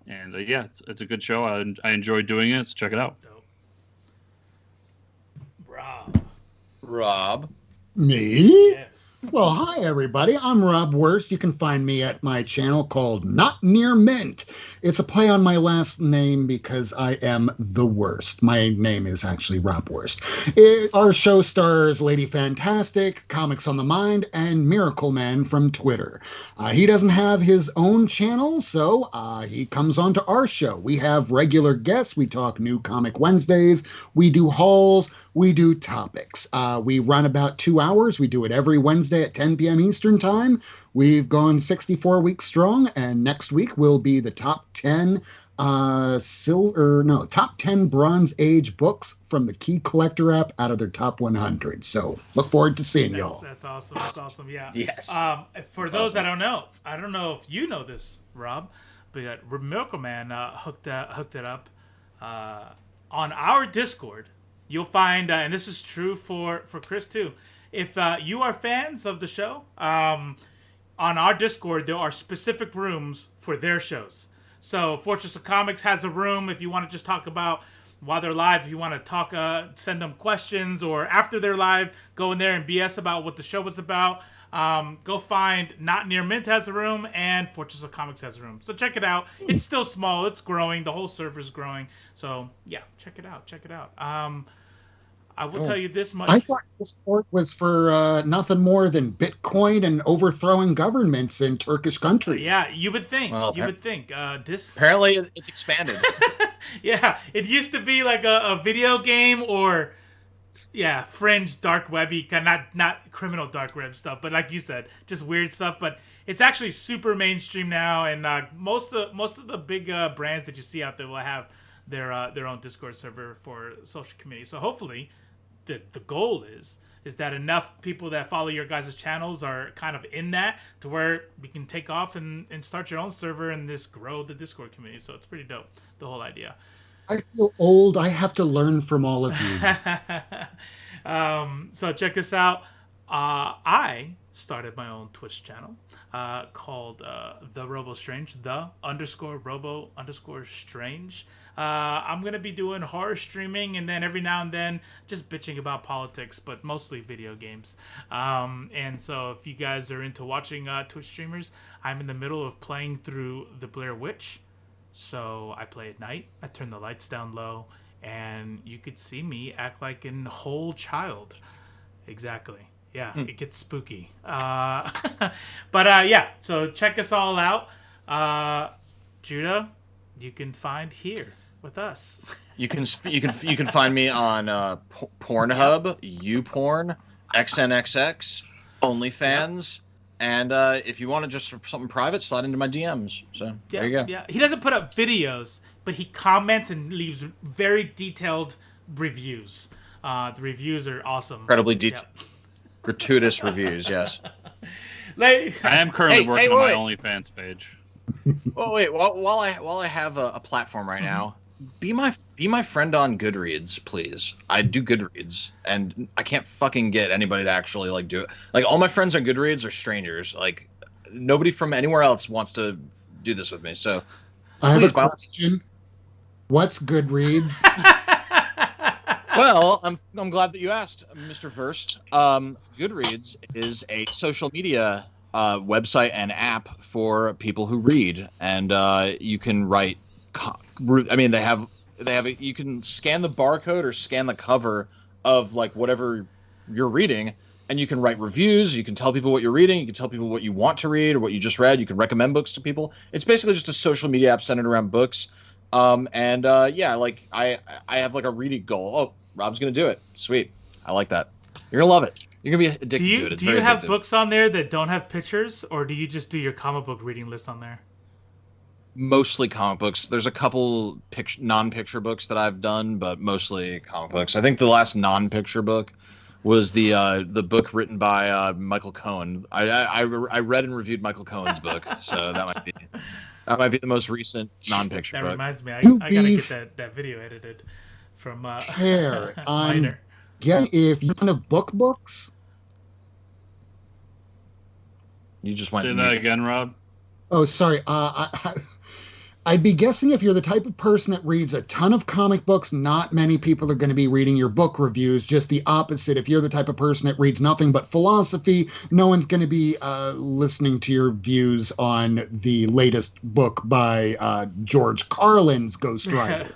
And yeah, it's a good show. I enjoy doing it, so check it out. Rob. Me? Yes. Well, hi, everybody. I'm Rob Worst. You can find me at my channel called Not Near Mint. It's a play on my last name because I am the worst. My name is actually Rob Worst. Our show stars Lady Fantastic, Comics on the Mind, and Miracle Man from Twitter. He doesn't have his own channel, so he comes onto our show. We have regular guests. We talk New Comic Wednesdays. We do hauls. we do topics. We run about 2 hours. We do it every Wednesday at 10 p.m. Eastern Time. We've gone 64 weeks strong, and next week will be the top 10 top 10 Bronze Age books from the Key Collector app out of their top 100. So look forward to seeing y'all. That's awesome. That's awesome. Yeah. Yes. For those that don't know, I don't know if you know this, Rob, but Miracle Man hooked it up on our Discord. You'll find, and this is true for Chris too. If you are fans of the show, on our Discord there are specific rooms for their shows. So Fortress of Comics has a room if you want to just talk about while they're live. If you want to talk, send them questions, or after they're live, go in there and BS about what the show was about. Go find Not Near Mint has a room, and Fortress of Comics has a room. So check it out. It's still small. It's growing. The whole server's growing. So yeah, check it out. Check it out. I will tell you this much. I thought Discord was for nothing more than Bitcoin and overthrowing governments in Turkish countries. Yeah, you would think. Well, This apparently it's expanded. Yeah, it used to be like a video game or fringe dark webby, not criminal dark web stuff, but like you said, just weird stuff. But it's actually super mainstream now, and most of the big brands that you see out there will have their own Discord server for social community. So hopefully, the goal is that enough people that follow your guys' channels are kind of in that to where we can take off and start your own server and just grow the Discord community. So it's pretty dope, the whole idea. I feel old. I have to learn from all of you. So check this out. I started my own Twitch channel called The Robo Strange, _Robo_Strange. I'm going to be doing horror streaming, and then every now and then just bitching about politics, but mostly video games. And so if you guys are into watching Twitch streamers, I'm in the middle of playing through The Blair Witch. So I play at night, I turn the lights down low, and you could see me act like an whole child. Exactly. Yeah, It gets spooky. But so check us all out. Judah, you can find here with us. You can find me on Pornhub, YouPorn, XNXX, OnlyFans, and if you want to just something private, slide into my DMs. So there you go. Yeah, he doesn't put up videos, but he comments and leaves very detailed reviews. The reviews are awesome. Incredibly detailed, gratuitous reviews. Yes. I am currently working on my OnlyFans page. Oh wait, while I have a platform right now, be my friend on Goodreads, please. I do Goodreads, and I can't fucking get anybody to actually do it. Like, all my friends on Goodreads are strangers. Like, nobody from anywhere else wants to do this with me. So I have a question. What's Goodreads? Well, I'm glad that you asked, Mr. Verst. Goodreads is a social media website and app for people who read, and you can write. They have you can scan the barcode or scan the cover of whatever you're reading, and you can write reviews. You can tell people what you're reading. You can tell people what you want to read or what you just read. You can recommend books to people. It's basically just a social media app centered around books. I have a reading goal. Oh, Rob's gonna do it. Sweet. I like that. You're gonna love it. You're gonna be addicted to it. It's do you have books on there that don't have pictures, or do you just do your comic book reading list on there? Mostly comic books. There's a couple non-picture books that I've done, but mostly comic books. I think the last non-picture book was the book written by Michael Cohen. I read and reviewed Michael Cohen's book, so that might be the most recent non-picture book. That reminds me, I gotta get that video edited from Minor. Yeah, if you want books. You just went. Say that again, Rob. Oh, sorry. I'd be guessing if you're the type of person that reads a ton of comic books, not many people are going to be reading your book reviews. Just the opposite. If you're the type of person that reads nothing but philosophy, no one's going to be listening to your views on the latest book by George Carlin's Ghost Rider.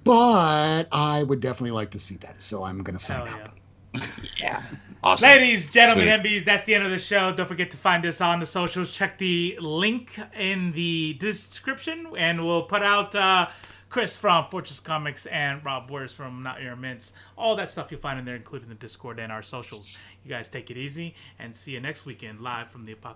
But I would definitely like to see that, so I'm going to sign up. Yeah. Awesome. Ladies, gentlemen, MBs, that's the end of the show. Don't forget to find us on the socials. Check the link in the description, and we'll put out Chris from Fortress Comics, and Rob Wers from Not Your Mints. All that stuff you'll find in there, including the Discord and our socials. You guys take it easy, and see you next weekend live from the Apocalypse.